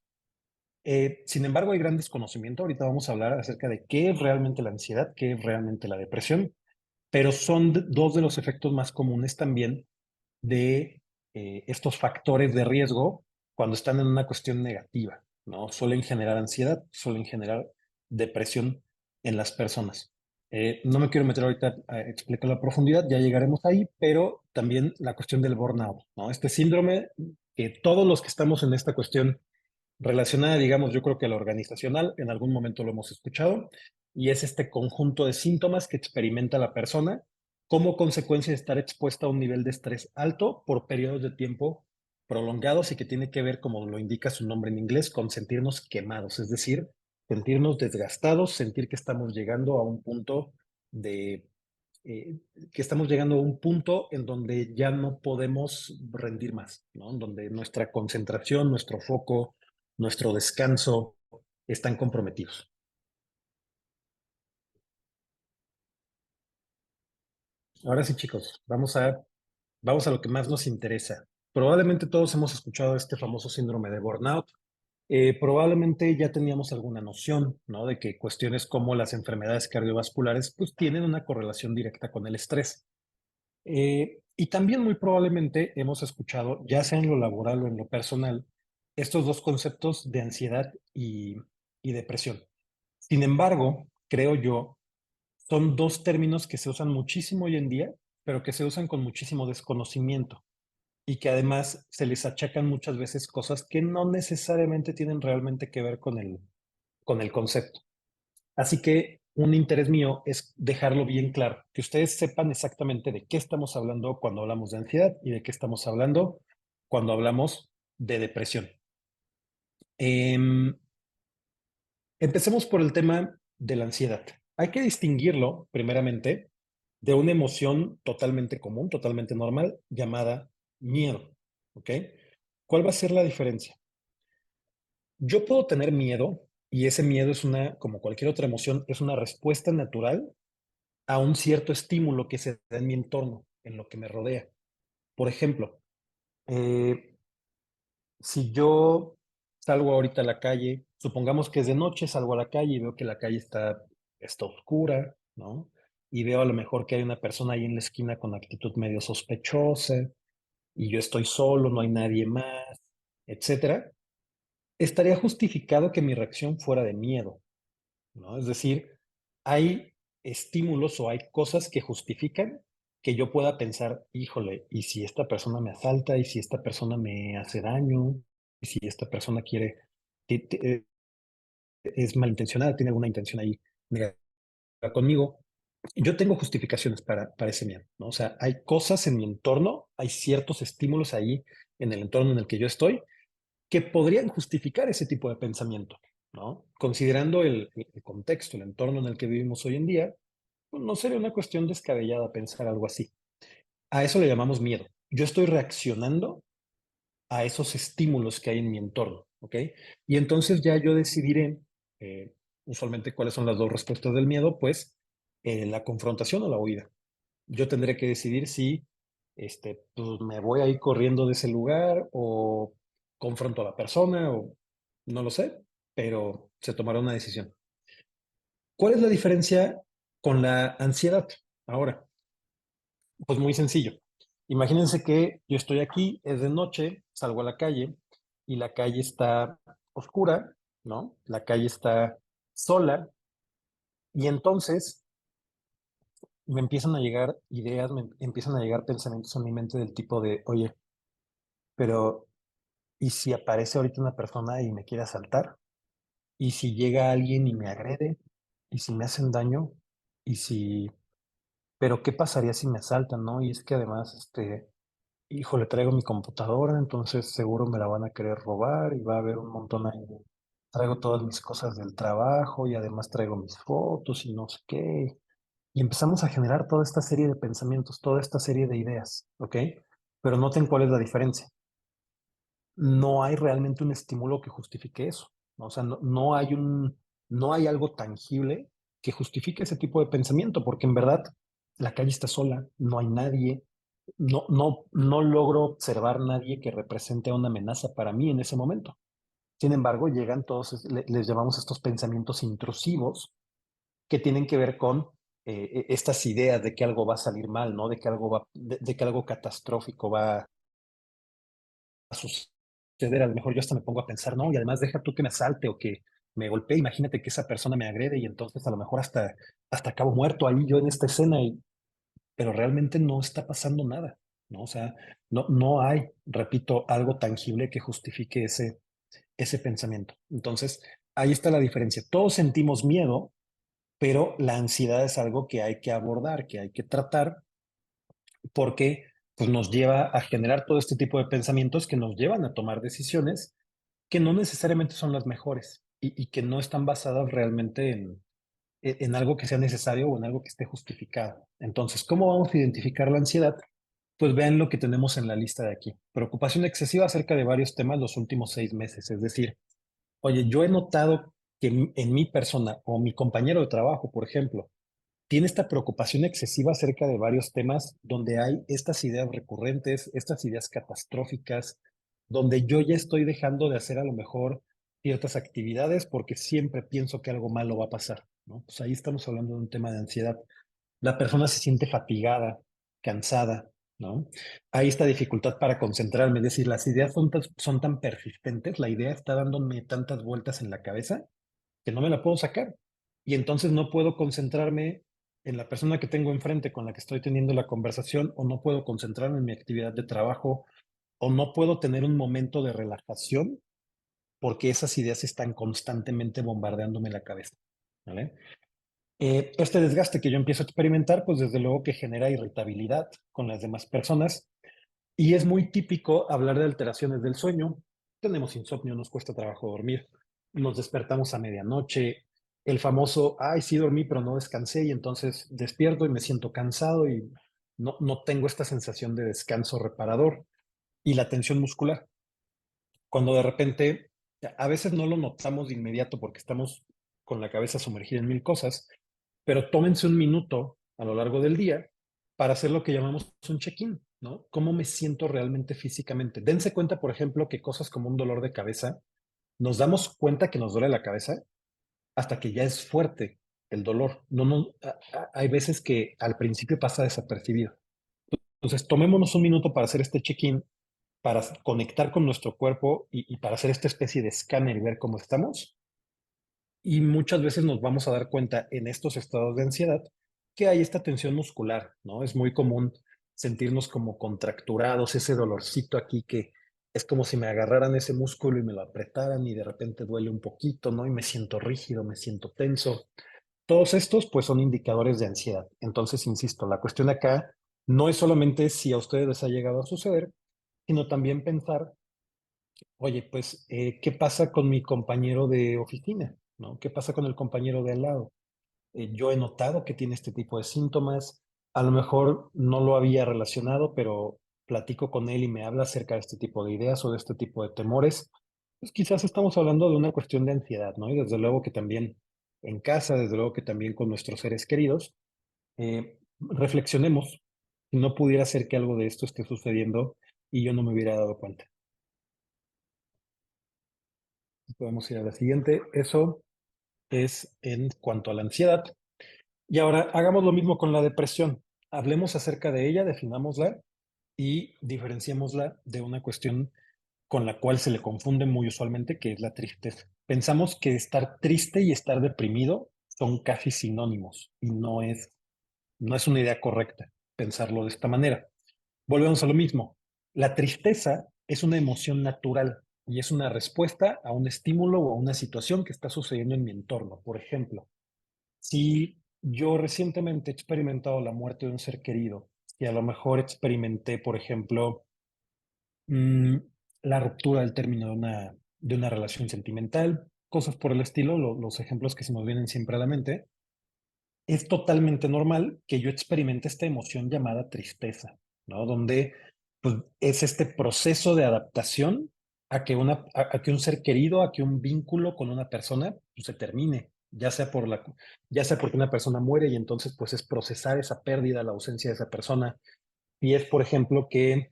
Sin embargo, hay gran desconocimiento. Ahorita vamos a hablar acerca de qué es realmente la ansiedad, qué es realmente la depresión, pero son dos de los efectos más comunes también de estos factores de riesgo cuando están en una cuestión negativa, ¿no? Suelen generar ansiedad, suelen generar depresión en las personas. No me quiero meter ahorita a explicar la profundidad, ya llegaremos ahí, pero también la cuestión del burnout, ¿no? Este síndrome que todos los que estamos en esta cuestión relacionada, digamos, yo creo que a la organizacional, en algún momento lo hemos escuchado, y es este conjunto de síntomas que experimenta la persona como consecuencia de estar expuesta a un nivel de estrés alto por periodos de tiempo prolongados y que tiene que ver, como lo indica su nombre en inglés, con sentirnos quemados, es decir, sentirnos desgastados, sentir que estamos llegando a un punto de que estamos llegando a un punto en donde ya no podemos rendir más, ¿no? En donde nuestra concentración, nuestro foco, nuestro descanso están comprometidos. Ahora sí, chicos, vamos a lo que más nos interesa. Probablemente todos hemos escuchado este famoso síndrome de burnout. Probablemente ya teníamos alguna noción, ¿no? De que cuestiones como las enfermedades cardiovasculares, pues tienen una correlación directa con el estrés. Y también muy probablemente hemos escuchado, ya sea en lo laboral o en lo personal, estos dos conceptos de ansiedad y depresión. Sin embargo, creo yo, son dos términos que se usan muchísimo hoy en día, pero que se usan con muchísimo desconocimiento y que además se les achacan muchas veces cosas que no necesariamente tienen realmente que ver con el concepto. Así que un interés mío es dejarlo bien claro, que ustedes sepan exactamente de qué estamos hablando cuando hablamos de ansiedad y de qué estamos hablando cuando hablamos de depresión. Em, Empecemos por el tema de la ansiedad. Hay que distinguirlo, primeramente, de una emoción totalmente común, totalmente normal, llamada miedo. ¿Ok? ¿Cuál va a ser la diferencia? Yo puedo tener miedo y ese miedo es una, como cualquier otra emoción, es una respuesta natural a un cierto estímulo que se da en mi entorno, en lo que me rodea. Por ejemplo, eh, si yo salgo ahorita a la calle, supongamos que es de noche, salgo a la calle y veo que la calle está oscura, ¿no? Y veo a lo mejor que hay una persona ahí en la esquina con actitud medio sospechosa y yo estoy solo, no hay nadie más, etcétera. Estaría justificado que mi reacción fuera de miedo, ¿no? Es decir, hay estímulos o hay cosas que justifican que yo pueda pensar, híjole, ¿y si esta persona me asalta? ¿Y si esta persona me hace daño? ¿Y si esta persona quiere, es malintencionada, tiene alguna intención ahí negativa conmigo? Yo tengo justificaciones para ese miedo, ¿no? O sea, hay cosas en mi entorno, hay ciertos estímulos ahí en el entorno en el que yo estoy que podrían justificar ese tipo de pensamiento, ¿no? Considerando el contexto, el entorno en el que vivimos hoy en día, pues, no sería una cuestión descabellada pensar algo así. A eso le llamamos miedo. Yo estoy reaccionando a esos estímulos que hay en mi entorno, ¿ok? Y entonces ya yo decidiré, usualmente, cuáles son las dos respuestas del miedo, pues la confrontación o la huida. Yo tendré que decidir si pues, me voy a ir corriendo de ese lugar o confronto a la persona o no lo sé, pero se tomará una decisión. ¿Cuál es la diferencia con la ansiedad? Ahora, pues muy sencillo. Imagínense que yo estoy aquí, es de noche, salgo a la calle y la calle está oscura, ¿no? La calle está sola y entonces me empiezan a llegar ideas, me empiezan a llegar pensamientos a mi mente del tipo de, oye, pero ¿y si aparece ahorita una persona y me quiere asaltar? ¿Y si llega alguien y me agrede? ¿Y si me hacen daño? ¿Y si... Pero qué pasaría si me asaltan, no? Y es que además, híjole, traigo mi computadora, entonces seguro me la van a querer robar y va a haber un montón ahí. Traigo todas mis cosas del trabajo y además traigo mis fotos y no sé qué. Y empezamos a generar toda esta serie de pensamientos, toda esta serie de ideas, ¿ok? Pero noten cuál es la diferencia. No hay realmente un estímulo que justifique eso, ¿no? O sea, no hay algo tangible que justifique ese tipo de pensamiento, porque en verdad la calle está sola, no hay nadie, no logro observar nadie que represente una amenaza para mí en ese momento. Sin embargo, llegan todos, les llamamos estos pensamientos intrusivos que tienen que ver con estas ideas de que algo va a salir mal, ¿no? De que algo catastrófico va a suceder. A lo mejor yo hasta me pongo a pensar, no, y además deja tú que me asalte o que me golpee, imagínate que esa persona me agrede y entonces a lo mejor hasta acabo muerto ahí yo en esta escena, pero realmente no está pasando nada, ¿no? O sea, no hay, repito, algo tangible que justifique ese pensamiento. Entonces, ahí está la diferencia. Todos sentimos miedo, pero la ansiedad es algo que hay que abordar, que hay que tratar, porque pues, nos lleva a generar todo este tipo de pensamientos que nos llevan a tomar decisiones que no necesariamente son las mejores y que no están basadas realmente en algo que sea necesario o en algo que esté justificado. Entonces, ¿cómo vamos a identificar la ansiedad? Pues vean lo que tenemos en la lista de aquí. Preocupación excesiva acerca de varios temas los últimos 6 meses. Es decir, oye, yo he notado que en mi persona o mi compañero de trabajo, por ejemplo, tiene esta preocupación excesiva acerca de varios temas donde hay estas ideas recurrentes, estas ideas catastróficas, donde yo ya estoy dejando de hacer a lo mejor ciertas actividades porque siempre pienso que algo malo va a pasar, ¿no? Pues ahí estamos hablando de un tema de ansiedad. La persona se siente fatigada, cansada, ¿no? Hay esta dificultad para concentrarme, es decir, las ideas son tan persistentes, la idea está dándome tantas vueltas en la cabeza que no me la puedo sacar. Y entonces no puedo concentrarme en la persona que tengo enfrente con la que estoy teniendo la conversación, o no puedo concentrarme en mi actividad de trabajo, o no puedo tener un momento de relajación porque esas ideas están constantemente bombardeándome la cabeza, ¿vale? Este desgaste que yo empiezo a experimentar, pues desde luego que genera irritabilidad con las demás personas y es muy típico hablar de alteraciones del sueño. Tenemos insomnio, nos cuesta trabajo dormir, nos despertamos a medianoche, el famoso, ay, sí dormí, pero no descansé y entonces despierto y me siento cansado y no tengo esta sensación de descanso reparador y la tensión muscular. Cuando de repente, a veces no lo notamos de inmediato porque estamos con la cabeza sumergida en mil cosas, pero tómense un minuto a lo largo del día para hacer lo que llamamos un check-in, ¿no? ¿Cómo me siento realmente físicamente? Dense cuenta, por ejemplo, que cosas como un dolor de cabeza, nos damos cuenta que nos duele la cabeza hasta que ya es fuerte el dolor. Hay veces que al principio pasa desapercibido. Entonces, tomémonos un minuto para hacer este check-in, para conectar con nuestro cuerpo y para hacer esta especie de escáner y ver cómo estamos. Y muchas veces nos vamos a dar cuenta en estos estados de ansiedad que hay esta tensión muscular, ¿no? Es muy común sentirnos como contracturados, ese dolorcito aquí que es como si me agarraran ese músculo y me lo apretaran y de repente duele un poquito, ¿no? Y me siento rígido, me siento tenso. Todos estos, pues, son indicadores de ansiedad. Entonces, insisto, la cuestión acá no es solamente si a ustedes les ha llegado a suceder, sino también pensar, oye, pues, ¿qué pasa con mi compañero de oficina? ¿No? ¿Qué pasa con el compañero de al lado? Yo he notado que tiene este tipo de síntomas. A lo mejor no lo había relacionado, pero platico con él y me habla acerca de este tipo de ideas o de este tipo de temores. Pues quizás estamos hablando de una cuestión de ansiedad, ¿no? Y desde luego que también en casa, desde luego que también con nuestros seres queridos, reflexionemos si no pudiera ser que algo de esto esté sucediendo y yo no me hubiera dado cuenta. Podemos ir a la siguiente. Eso es en cuanto a la ansiedad. Y ahora hagamos lo mismo con la depresión. Hablemos acerca de ella, definámosla y diferenciémosla de una cuestión con la cual se le confunde muy usualmente, que es la tristeza. Pensamos que estar triste y estar deprimido son casi sinónimos y no es una idea correcta pensarlo de esta manera. Volvemos a lo mismo. La tristeza es una emoción natural y es una respuesta a un estímulo o a una situación que está sucediendo en mi entorno. Por ejemplo, si yo recientemente he experimentado la muerte de un ser querido y a lo mejor experimenté, por ejemplo, mm, la ruptura del término de una relación sentimental, cosas por el estilo, los ejemplos que se nos vienen siempre a la mente, es totalmente normal que yo experimente esta emoción llamada tristeza, ¿no? Donde pues, es este proceso de adaptación a que un ser querido, a que un vínculo con una persona pues, se termine, ya sea porque una persona muere y entonces pues es procesar esa pérdida, la ausencia de esa persona. Y es, por ejemplo, que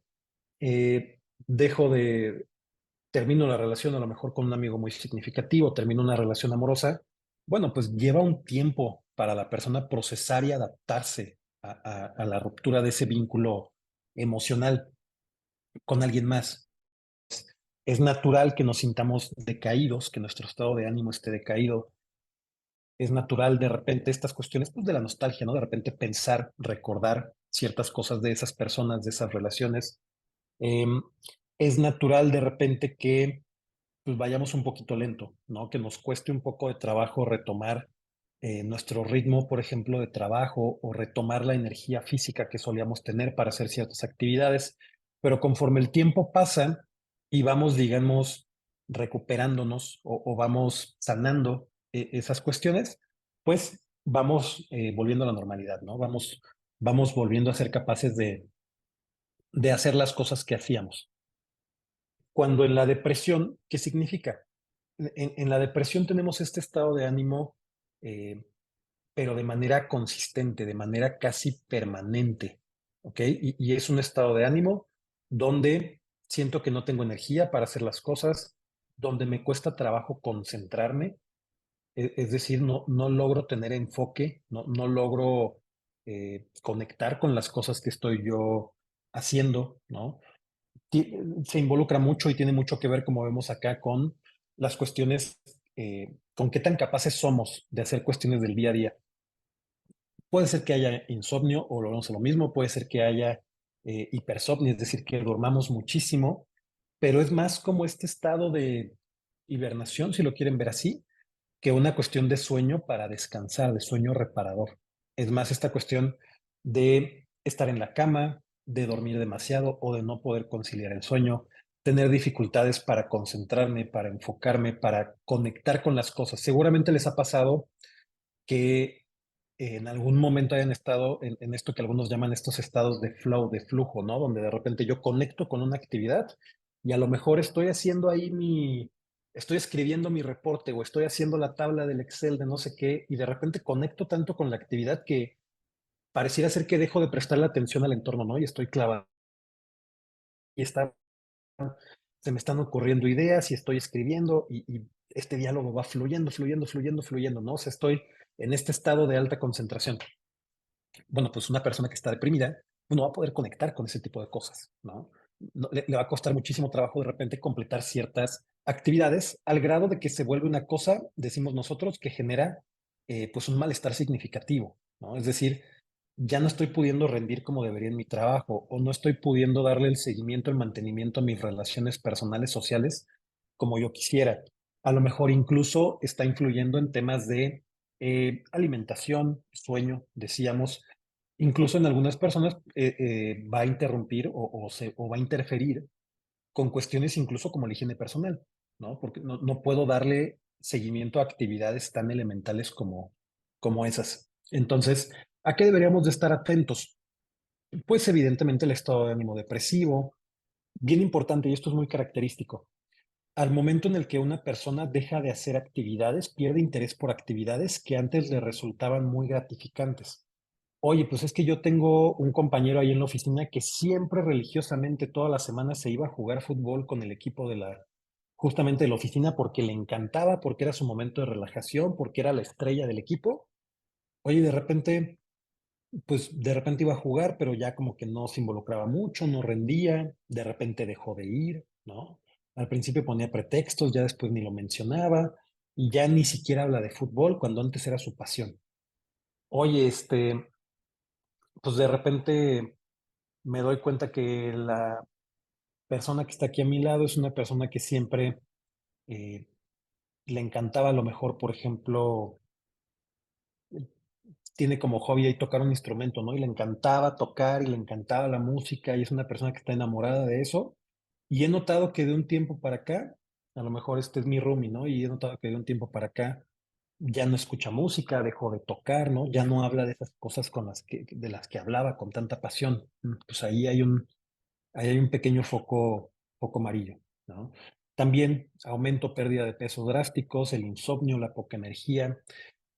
eh, dejo de, termino la relación a lo mejor con un amigo muy significativo, termino una relación amorosa, bueno, pues lleva un tiempo para la persona procesar y adaptarse a la ruptura de ese vínculo emocional con alguien más. Es natural que nos sintamos decaídos, que nuestro estado de ánimo esté decaído. Es natural de repente estas cuestiones pues, de la nostalgia, ¿no? De repente pensar, recordar ciertas cosas de esas personas, de esas relaciones. Em, es natural de repente que pues vayamos un poquito lento, ¿no? Que nos cueste un poco de trabajo retomar nuestro ritmo, por ejemplo, de trabajo o retomar la energía física que solíamos tener para hacer ciertas actividades. Pero conforme el tiempo pasa y vamos, digamos, recuperándonos o vamos sanando esas cuestiones, pues vamos volviendo a la normalidad, ¿no? Vamos volviendo a ser capaces de hacer las cosas que hacíamos. Cuando en la depresión, ¿qué significa? En la depresión tenemos este estado de ánimo, eh, pero de manera consistente, de manera casi permanente, ¿ok? Y es un estado de ánimo donde siento que no tengo energía para hacer las cosas, donde me cuesta trabajo concentrarme, es decir, no logro tener enfoque, no logro conectar con las cosas que estoy yo haciendo, ¿no? Se involucra mucho y tiene mucho que ver, como vemos acá, con las cuestiones, con qué tan capaces somos de hacer cuestiones del día a día. Puede ser que haya insomnio o volvemos a lo mismo, puede ser que haya hipersomnio, es decir, que dormamos muchísimo, pero es más como este estado de hibernación, si lo quieren ver así, que una cuestión de sueño para descansar, de sueño reparador. Es más esta cuestión de estar en la cama, de dormir demasiado o de no poder conciliar el sueño, tener dificultades para concentrarme, para enfocarme, para conectar con las cosas. Seguramente les ha pasado que en algún momento hayan estado en esto que algunos llaman estos estados de flow, de flujo, ¿no? Donde de repente yo conecto con una actividad y a lo mejor estoy haciendo ahí estoy escribiendo mi reporte o estoy haciendo la tabla del Excel de no sé qué y de repente conecto tanto con la actividad que pareciera ser que dejo de prestarle atención al entorno, ¿no? Y estoy clavado y se me están ocurriendo ideas y estoy escribiendo y este diálogo va fluyendo, fluyendo, fluyendo, fluyendo, ¿no? O sea, estoy en este estado de alta concentración. Bueno, pues una persona que está deprimida pues no va a poder conectar con ese tipo de cosas, ¿no? Le va a costar muchísimo trabajo de repente completar ciertas actividades al grado de que se vuelve una cosa, decimos nosotros, que genera pues un malestar significativo, ¿no? Es decir, ya no estoy pudiendo rendir como debería en mi trabajo o no estoy pudiendo darle el seguimiento, el mantenimiento a mis relaciones personales, sociales, como yo quisiera. A lo mejor incluso está influyendo en temas de alimentación, sueño, decíamos, incluso en algunas personas va a interrumpir o va a interferir con cuestiones incluso como la higiene personal, ¿no? Porque no puedo darle seguimiento a actividades tan elementales como esas. Entonces, ¿a qué deberíamos de estar atentos? Pues evidentemente el estado de ánimo depresivo, bien importante, y esto es muy característico. Al momento en el que una persona deja de hacer actividades, pierde interés por actividades que antes le resultaban muy gratificantes. Oye, pues es que yo tengo un compañero ahí en la oficina que siempre religiosamente toda la semana se iba a jugar fútbol con el equipo justamente de la oficina porque le encantaba, porque era su momento de relajación, porque era la estrella del equipo. Oye, de repente iba a jugar, pero ya como que no se involucraba mucho, no rendía, de repente dejó de ir, ¿no? Al principio ponía pretextos, ya después ni lo mencionaba y ya ni siquiera habla de fútbol cuando antes era su pasión. Oye, pues de repente me doy cuenta que la persona que está aquí a mi lado es una persona que siempre eh, le encantaba a lo mejor, por ejemplo, tiene como hobby ahí tocar un instrumento, ¿no? Y le encantaba tocar y le encantaba la música y es una persona que está enamorada de eso. Y he notado que de un tiempo para acá, a lo mejor este es mi roomie, ¿no? Y he notado que de un tiempo para acá ya no escucha música, dejó de tocar, ¿no? Ya no habla de esas cosas de las que hablaba con tanta pasión. Pues ahí hay un pequeño foco amarillo, ¿no? También aumento, pérdida de peso drásticos, el insomnio, la poca energía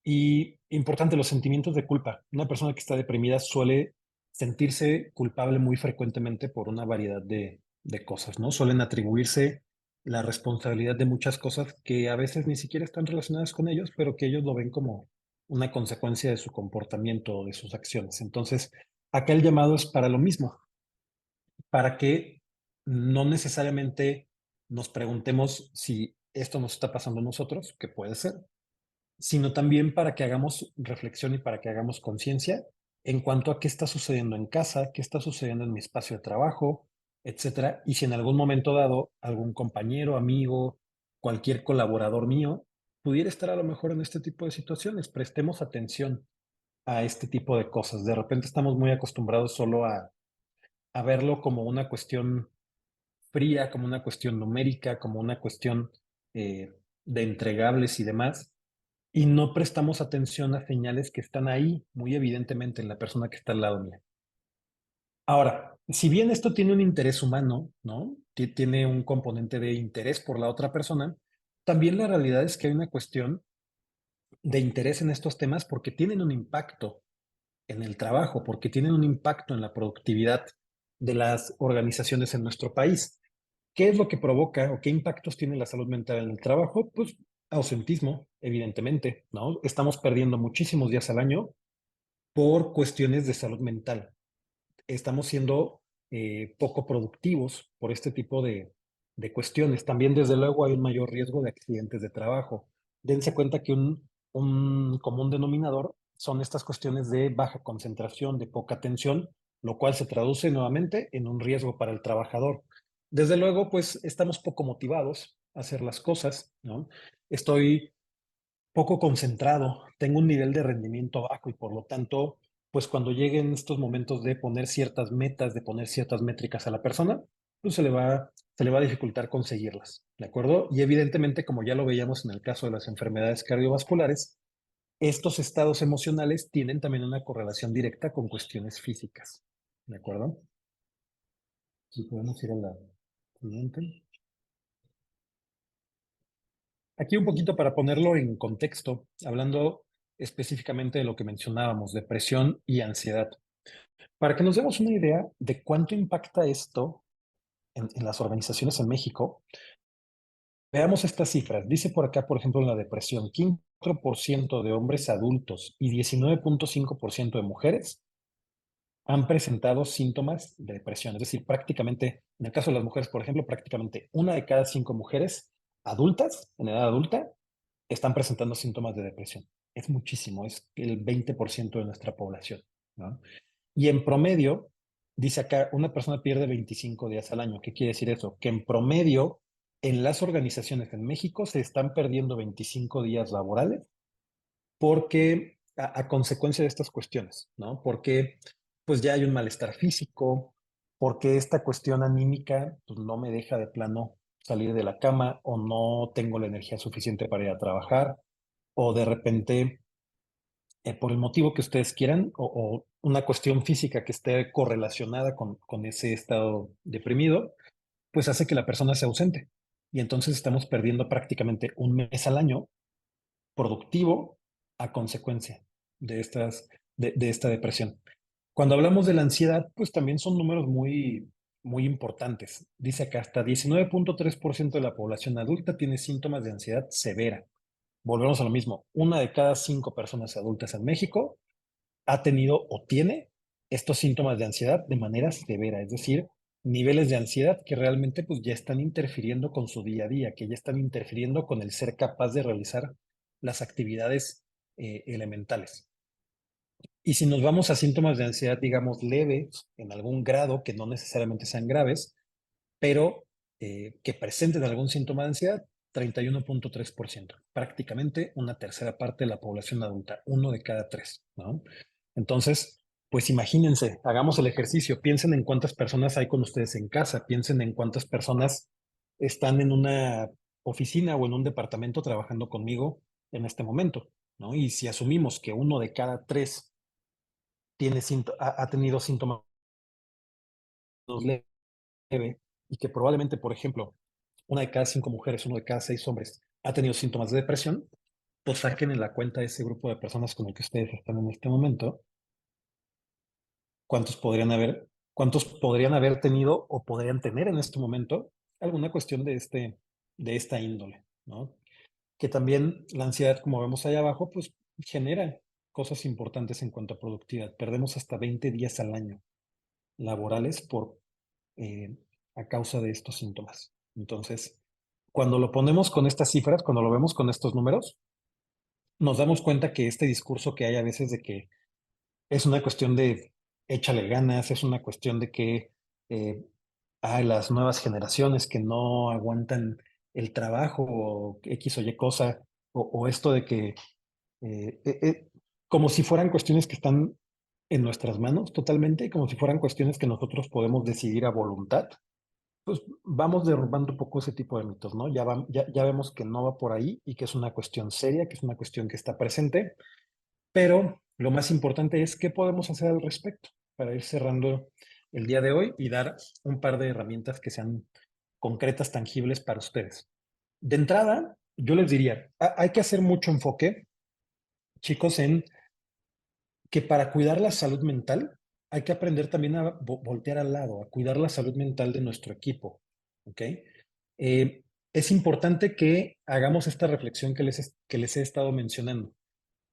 y, importante, los sentimientos de culpa. Una persona que está deprimida suele sentirse culpable muy frecuentemente por una variedad de cosas, ¿no? Suelen atribuirse la responsabilidad de muchas cosas que a veces ni siquiera están relacionadas con ellos, pero que ellos lo ven como una consecuencia de su comportamiento o de sus acciones. Entonces, acá el llamado es para lo mismo, para que no necesariamente nos preguntemos si esto nos está pasando a nosotros, que puede ser, sino también para que hagamos reflexión y para que hagamos conciencia en cuanto a qué está sucediendo en casa, qué está sucediendo en mi espacio de trabajo, etcétera. Y si en algún momento dado algún compañero, amigo, cualquier colaborador mío pudiera estar a lo mejor en este tipo de situaciones, prestemos atención a este tipo de cosas. De repente estamos muy acostumbrados solo a verlo como una cuestión fría, como una cuestión numérica, como una cuestión de entregables y demás, y no prestamos atención a señales que están ahí, muy evidentemente, en la persona que está al lado mía. Ahora, si bien esto tiene un interés humano, ¿no? Tiene un componente de interés por la otra persona, también la realidad es que hay una cuestión de interés en estos temas porque tienen un impacto en el trabajo, porque tienen un impacto en la productividad de las organizaciones en nuestro país. ¿Qué es lo que provoca o qué impactos tiene la salud mental en el trabajo? Pues ausentismo, evidentemente, ¿no? Estamos perdiendo muchísimos días al año por cuestiones de salud mental. Estamos siendo poco productivos por este tipo de cuestiones. También, desde luego, hay un mayor riesgo de accidentes de trabajo. Dense cuenta que un común denominador son estas cuestiones de baja concentración, de poca atención, lo cual se traduce nuevamente en un riesgo para el trabajador. Desde luego, pues estamos poco motivados a hacer las cosas, ¿no? Estoy poco concentrado, tengo un nivel de rendimiento bajo y por lo tanto, pues cuando lleguen estos momentos de poner ciertas metas, de poner ciertas métricas a la persona, pues se le va a dificultar conseguirlas, ¿de acuerdo? Y evidentemente, como ya lo veíamos en el caso de las enfermedades cardiovasculares, estos estados emocionales tienen también una correlación directa con cuestiones físicas, ¿de acuerdo? Si podemos ir a la siguiente. Aquí un poquito para ponerlo en contexto, hablando específicamente de lo que mencionábamos, depresión y ansiedad. Para que nos demos una idea de cuánto impacta esto en las organizaciones en México, veamos estas cifras. Dice por acá, por ejemplo, en la depresión, 4% de hombres adultos y 19.5% de mujeres han presentado síntomas de depresión. Es decir, prácticamente, en el caso de las mujeres, por ejemplo, prácticamente una de cada 5 mujeres adultas, en edad adulta, están presentando síntomas de depresión. Es muchísimo, es el 20% de nuestra población, ¿no? Y en promedio, dice acá, una persona pierde 25 días al año. ¿Qué quiere decir eso? Que en promedio, en las organizaciones en México se están perdiendo 25 días laborales porque a consecuencia de estas cuestiones, ¿no? Porque pues ya hay un malestar físico, porque esta cuestión anímica pues no me deja de plano salir de la cama o no tengo la energía suficiente para ir a trabajar o de repente por el motivo que ustedes quieran o una cuestión física que esté correlacionada con ese estado deprimido, pues hace que la persona se ausente. Y entonces estamos perdiendo prácticamente un mes al año productivo a consecuencia de esta depresión. Cuando hablamos de la ansiedad, pues también son números muy importantes. Dice acá, hasta 19.3% de la población adulta tiene síntomas de ansiedad severa. Volvemos a lo mismo. Una de cada 5 personas adultas en México ha tenido o tiene estos síntomas de ansiedad de manera severa, es decir, niveles de ansiedad que realmente pues ya están interfiriendo con su día a día, que ya están interfiriendo con el ser capaz de realizar las actividades elementales. Y si nos vamos a síntomas de ansiedad, digamos, leves, en algún grado, que no necesariamente sean graves, pero que presenten algún síntoma de ansiedad, 31.3%, prácticamente una tercera parte de la población adulta, uno de cada tres, ¿no? Entonces, pues imagínense, hagamos el ejercicio, piensen en cuántas personas hay con ustedes en casa, piensen en cuántas personas están en una oficina o en un departamento trabajando conmigo en este momento, ¿no? Y si asumimos que uno de cada tres ha tenido síntomas leves y que probablemente, por ejemplo, una de cada 5 mujeres, uno de cada 6 hombres ha tenido síntomas de depresión, pues saquen en la cuenta ese grupo de personas con el que ustedes están en este momento, cuántos cuántos podrían haber tenido o podrían tener en este momento alguna cuestión de esta índole, ¿no? Que también la ansiedad, como vemos ahí abajo, pues genera cosas importantes en cuanto a productividad. Perdemos hasta 20 días al año laborales eh, a causa de estos síntomas. Entonces, cuando lo ponemos con estas cifras, cuando lo vemos con estos números, nos damos cuenta que este discurso que hay a veces de que es una cuestión de échale ganas, es una cuestión de que eh, hay las nuevas generaciones que no aguantan el trabajo o X o Y cosa, o esto de que eh, eh, eh, como si fueran cuestiones que están en nuestras manos totalmente, como si fueran cuestiones que nosotros podemos decidir a voluntad, pues vamos derrumbando un poco ese tipo de mitos, ¿no? Ya vemos que no va por ahí y que es una cuestión seria, que es una cuestión que está presente, pero lo más importante es qué podemos hacer al respecto para ir cerrando el día de hoy y dar un par de herramientas que sean concretas, tangibles para ustedes. De entrada, yo les diría, hay que hacer mucho enfoque, chicos, en que para cuidar la salud mental hay que aprender también a voltear al lado, a cuidar la salud mental de nuestro equipo, ¿ok? Es importante que hagamos esta reflexión que les he estado mencionando.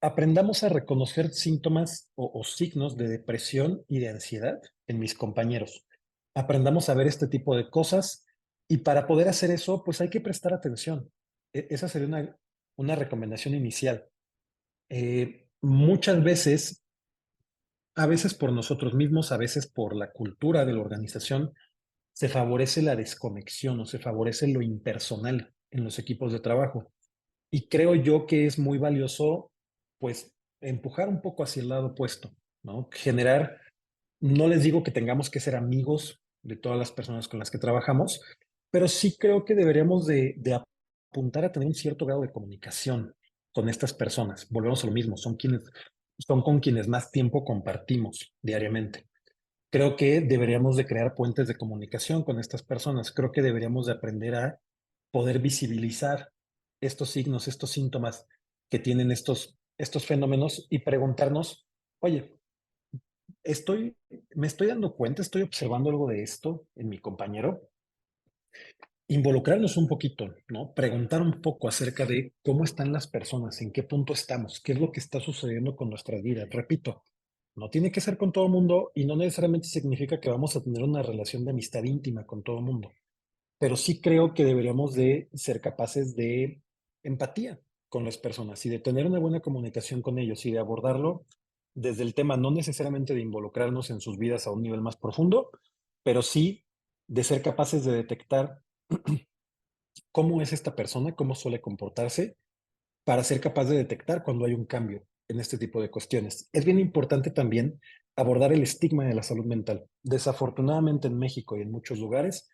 Aprendamos a reconocer síntomas o signos de depresión y de ansiedad en mis compañeros. Aprendamos a ver este tipo de cosas y para poder hacer eso, pues hay que prestar atención. Esa sería una recomendación inicial. Muchas veces, a veces por nosotros mismos, a veces por la cultura de la organización, se favorece la desconexión o se favorece lo impersonal en los equipos de trabajo. Y creo yo que es muy valioso, pues, empujar un poco hacia el lado opuesto, ¿no? Generar, no les digo que tengamos que ser amigos de todas las personas con las que trabajamos, pero sí creo que deberíamos de apuntar a tener un cierto grado de comunicación con estas personas. Volvemos a lo mismo, son con quienes más tiempo compartimos diariamente. Creo que deberíamos de crear puentes de comunicación con estas personas. Creo que deberíamos de aprender a poder visibilizar estos signos, estos síntomas que tienen estos fenómenos y preguntarnos, oye, estoy, me estoy dando cuenta, estoy observando algo de esto en mi compañero. Involucrarnos un poquito, ¿no? Preguntar un poco acerca de cómo están las personas, en qué punto estamos, qué es lo que está sucediendo con nuestras vidas. Repito, no tiene que ser con todo el mundo y no necesariamente significa que vamos a tener una relación de amistad íntima con todo el mundo, pero sí creo que deberíamos de ser capaces de empatía con las personas y de tener una buena comunicación con ellos y de abordarlo desde el tema no necesariamente de involucrarnos en sus vidas a un nivel más profundo, pero sí de ser capaces de detectar cómo es esta persona, cómo suele comportarse, para ser capaz de detectar cuando hay un cambio en este tipo de cuestiones. Es bien importante también abordar el estigma de la salud mental. Desafortunadamente en México y en muchos lugares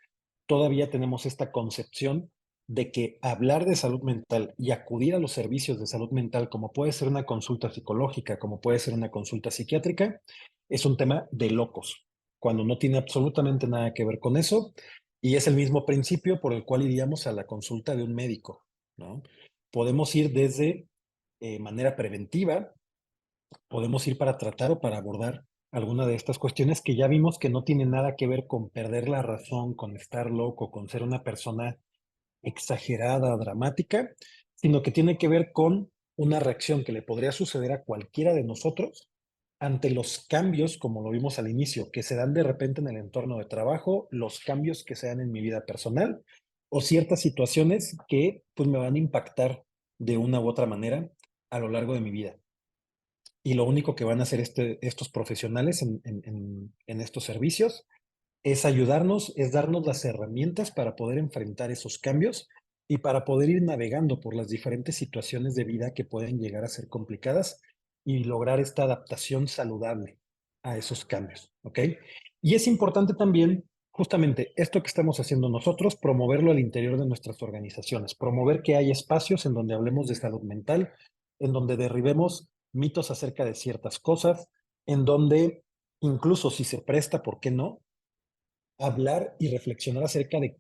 todavía tenemos esta concepción de que hablar de salud mental y acudir a los servicios de salud mental, como puede ser una consulta psicológica, como puede ser una consulta psiquiátrica, es un tema de locos, cuando no tiene absolutamente nada que ver con eso y es el mismo principio por el cual iríamos a la consulta de un médico, ¿no? Podemos ir desde manera preventiva, podemos ir para tratar o para abordar alguna de estas cuestiones que ya vimos que no tiene nada que ver con perder la razón, con estar loco, con ser una persona exagerada, dramática, sino que tiene que ver con una reacción que le podría suceder a cualquiera de nosotros ante los cambios, como lo vimos al inicio, que se dan de repente en el entorno de trabajo, los cambios que se dan en mi vida personal o ciertas situaciones que pues me van a impactar de una u otra manera a lo largo de mi vida. Y lo único que van a hacer estos profesionales en estos servicios es ayudarnos, es darnos las herramientas para poder enfrentar esos cambios y para poder ir navegando por las diferentes situaciones de vida que pueden llegar a ser complicadas y lograr esta adaptación saludable a esos cambios, ¿ok? Y es importante también, justamente, esto que estamos haciendo nosotros, promoverlo al interior de nuestras organizaciones, promover que hay espacios en donde hablemos de salud mental, en donde derribemos mitos acerca de ciertas cosas, en donde incluso si se presta, ¿por qué no? Hablar y reflexionar acerca de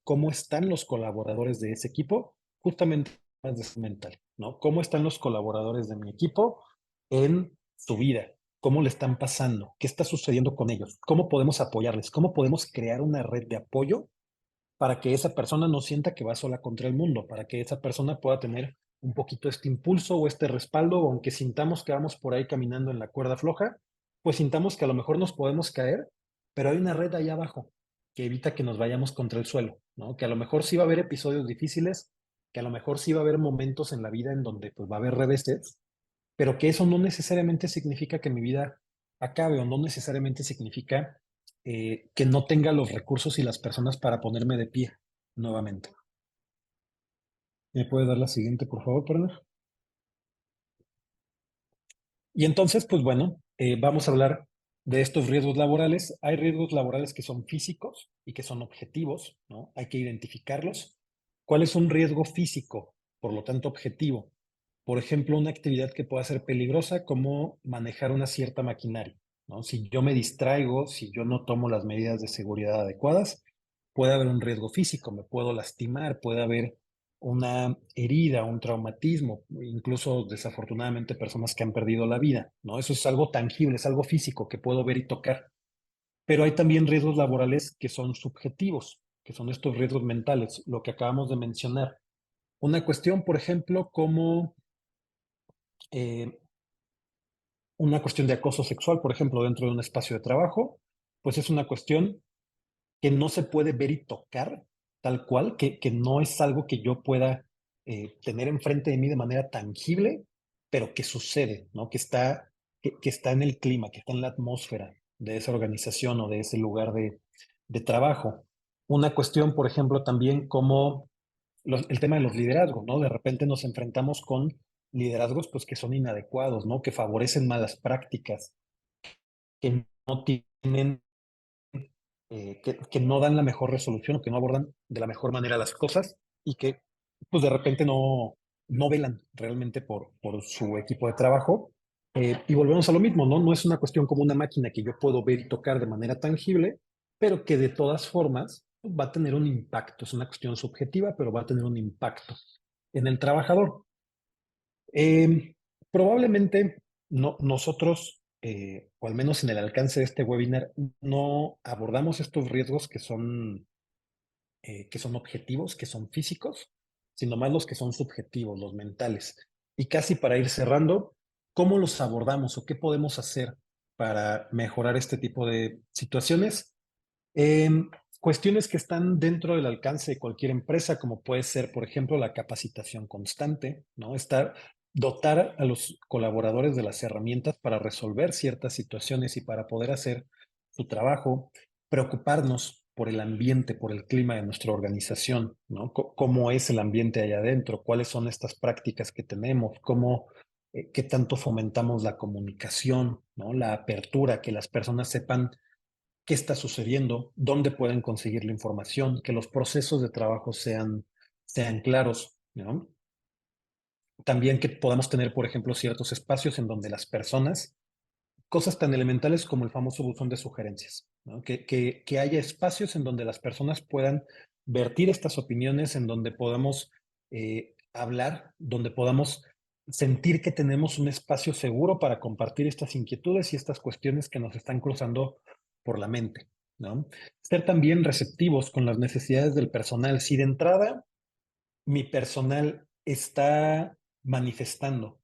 cómo están los colaboradores de ese equipo, justamente más de salud mental, ¿no? ¿Cómo están los colaboradores de mi equipo en su vida? ¿Cómo le están pasando? ¿Qué está sucediendo con ellos? ¿Cómo podemos apoyarles? ¿Cómo podemos crear una red de apoyo para que esa persona no sienta que va sola contra el mundo, para que esa persona pueda tener un poquito este impulso o este respaldo, o aunque sintamos que vamos por ahí caminando en la cuerda floja, pues sintamos que a lo mejor nos podemos caer, pero hay una red ahí abajo que evita que nos vayamos contra el suelo, ¿no? Que a lo mejor sí va a haber episodios difíciles, que a lo mejor sí va a haber momentos en la vida en donde pues va a haber reveses, pero que eso no necesariamente significa que mi vida acabe o no necesariamente significa que no tenga los recursos y las personas para ponerme de pie nuevamente. ¿Me puede dar la siguiente, por favor, perdón? Y entonces, pues bueno, vamos a hablar de estos riesgos laborales. Hay riesgos laborales que son físicos y que son objetivos, ¿no? Hay que identificarlos. ¿Cuál es un riesgo físico, por lo tanto objetivo? Por ejemplo, una actividad que pueda ser peligrosa como manejar una cierta maquinaria, ¿no? Si yo me distraigo, si yo no tomo las medidas de seguridad adecuadas, puede haber un riesgo físico, me puedo lastimar, puede haber una herida, un traumatismo, incluso desafortunadamente personas que han perdido la vida, ¿no? Eso es algo tangible, es algo físico que puedo ver y tocar. Pero hay también riesgos laborales que son subjetivos, que son estos riesgos mentales, lo que acabamos de mencionar. Una cuestión, por ejemplo, como eh, una cuestión de acoso sexual, por ejemplo, dentro de un espacio de trabajo, pues es una cuestión que no se puede ver y tocar tal cual, que no es algo que yo pueda tener enfrente de mí de manera tangible, pero que sucede, ¿no? Que está en el clima, que está en la atmósfera de esa organización o de ese lugar de trabajo. Una cuestión, por ejemplo, también como el tema de los liderazgos, ¿no? De repente nos enfrentamos con liderazgos pues que son inadecuados, ¿no? Que favorecen malas prácticas, que no tienen que no dan la mejor resolución o que no abordan de la mejor manera las cosas y que pues de repente no velan realmente por su equipo de trabajo. Y volvemos a lo mismo, ¿no? No es una cuestión como una máquina que yo puedo ver y tocar de manera tangible, pero que de todas formas pues, va a tener un impacto. Es una cuestión subjetiva, pero va a tener un impacto en el trabajador. Eh, Probablemente nosotros, o al menos en el alcance de este webinar, no abordamos estos riesgos que son objetivos, que son físicos, sino más los que son subjetivos, los mentales. Y casi para ir cerrando, ¿cómo los abordamos o qué podemos hacer para mejorar este tipo de situaciones? Cuestiones que están dentro del alcance de cualquier empresa, como puede ser, por ejemplo, la capacitación constante, ¿no? Dotar a los colaboradores de las herramientas para resolver ciertas situaciones y para poder hacer su trabajo, preocuparnos por el ambiente, por el clima de nuestra organización, ¿no? ¿Cómo es el ambiente allá adentro? ¿Cuáles son estas prácticas que tenemos? ¿Qué tanto fomentamos la comunicación, ¿no? La apertura, que las personas sepan qué está sucediendo, dónde pueden conseguir la información, que los procesos de trabajo sean claros, ¿no? También que podamos tener, por ejemplo, ciertos espacios en donde las personas, cosas tan elementales como el famoso buzón de sugerencias, ¿no? Que haya espacios en donde las personas puedan vertir estas opiniones, en donde podamos hablar, donde podamos sentir que tenemos un espacio seguro para compartir estas inquietudes y estas cuestiones que nos están cruzando por la mente, ¿no? Ser también receptivos con las necesidades del personal. Si de entrada mi personal está manifestando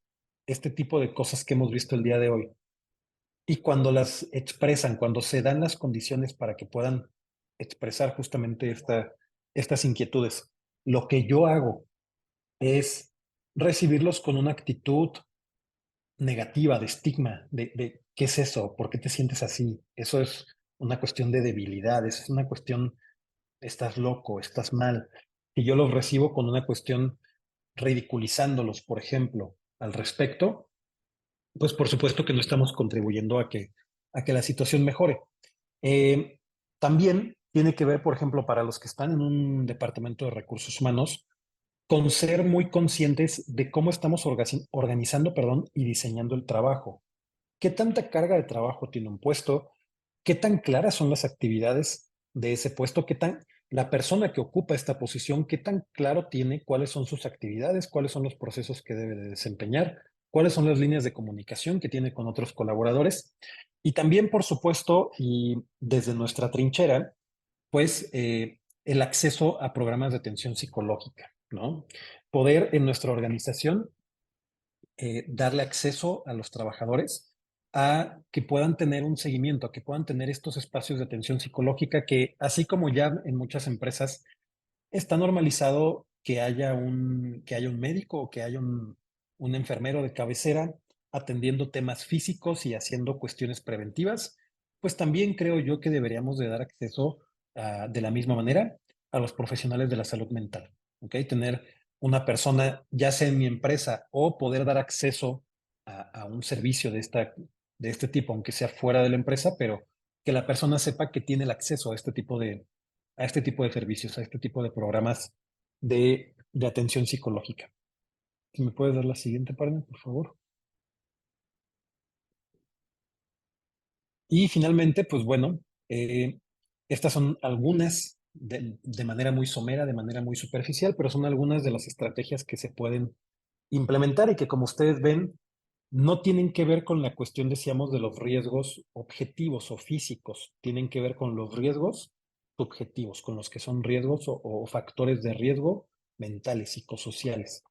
este tipo de cosas que hemos visto el día de hoy, y cuando las expresan, cuando se dan las condiciones para que puedan expresar justamente estas inquietudes, lo que yo hago es recibirlos con una actitud negativa, de estigma, de ¿qué es eso? ¿Por qué te sientes así? Eso es una cuestión de debilidad, eso es una cuestión, estás loco, estás mal. Y yo los recibo con una cuestión ridiculizándolos, por ejemplo, al respecto, pues por supuesto que no estamos contribuyendo a que la situación mejore. Eh, También tiene que ver, por ejemplo, para los que están en un departamento de recursos humanos, con ser muy conscientes de cómo estamos organizando, perdón, y diseñando el trabajo. ¿Qué tanta carga de trabajo tiene un puesto? ¿Qué tan claras son las actividades de ese puesto? la persona que ocupa esta posición, qué tan claro tiene cuáles son sus actividades, cuáles son los procesos que debe de desempeñar, cuáles son las líneas de comunicación que tiene con otros colaboradores. Y también, por supuesto, y desde nuestra trinchera, pues el acceso a programas de atención psicológica, ¿no? Poder en nuestra organización darle acceso a los trabajadores a que puedan tener un seguimiento, a que puedan tener estos espacios de atención psicológica que, así como ya en muchas empresas está normalizado que haya un médico o que haya un enfermero de cabecera atendiendo temas físicos y haciendo cuestiones preventivas, pues también creo yo que deberíamos de dar acceso de la misma manera a los profesionales de la salud mental, ¿ok? Tener una persona, ya sea en mi empresa, o poder dar acceso a un servicio de este tipo, aunque sea fuera de la empresa, pero que la persona sepa que tiene el acceso a este tipo de servicios, a este tipo de programas de atención psicológica. Si me puedes dar la siguiente parte, por favor. Y finalmente, pues bueno, estas son algunas, de manera muy somera, de manera muy superficial, pero son algunas de las estrategias que se pueden implementar y que, como ustedes ven, no tienen que ver con la cuestión, decíamos, de los riesgos objetivos o físicos, tienen que ver con los riesgos subjetivos, con los que son riesgos o factores de riesgo mentales, psicosociales.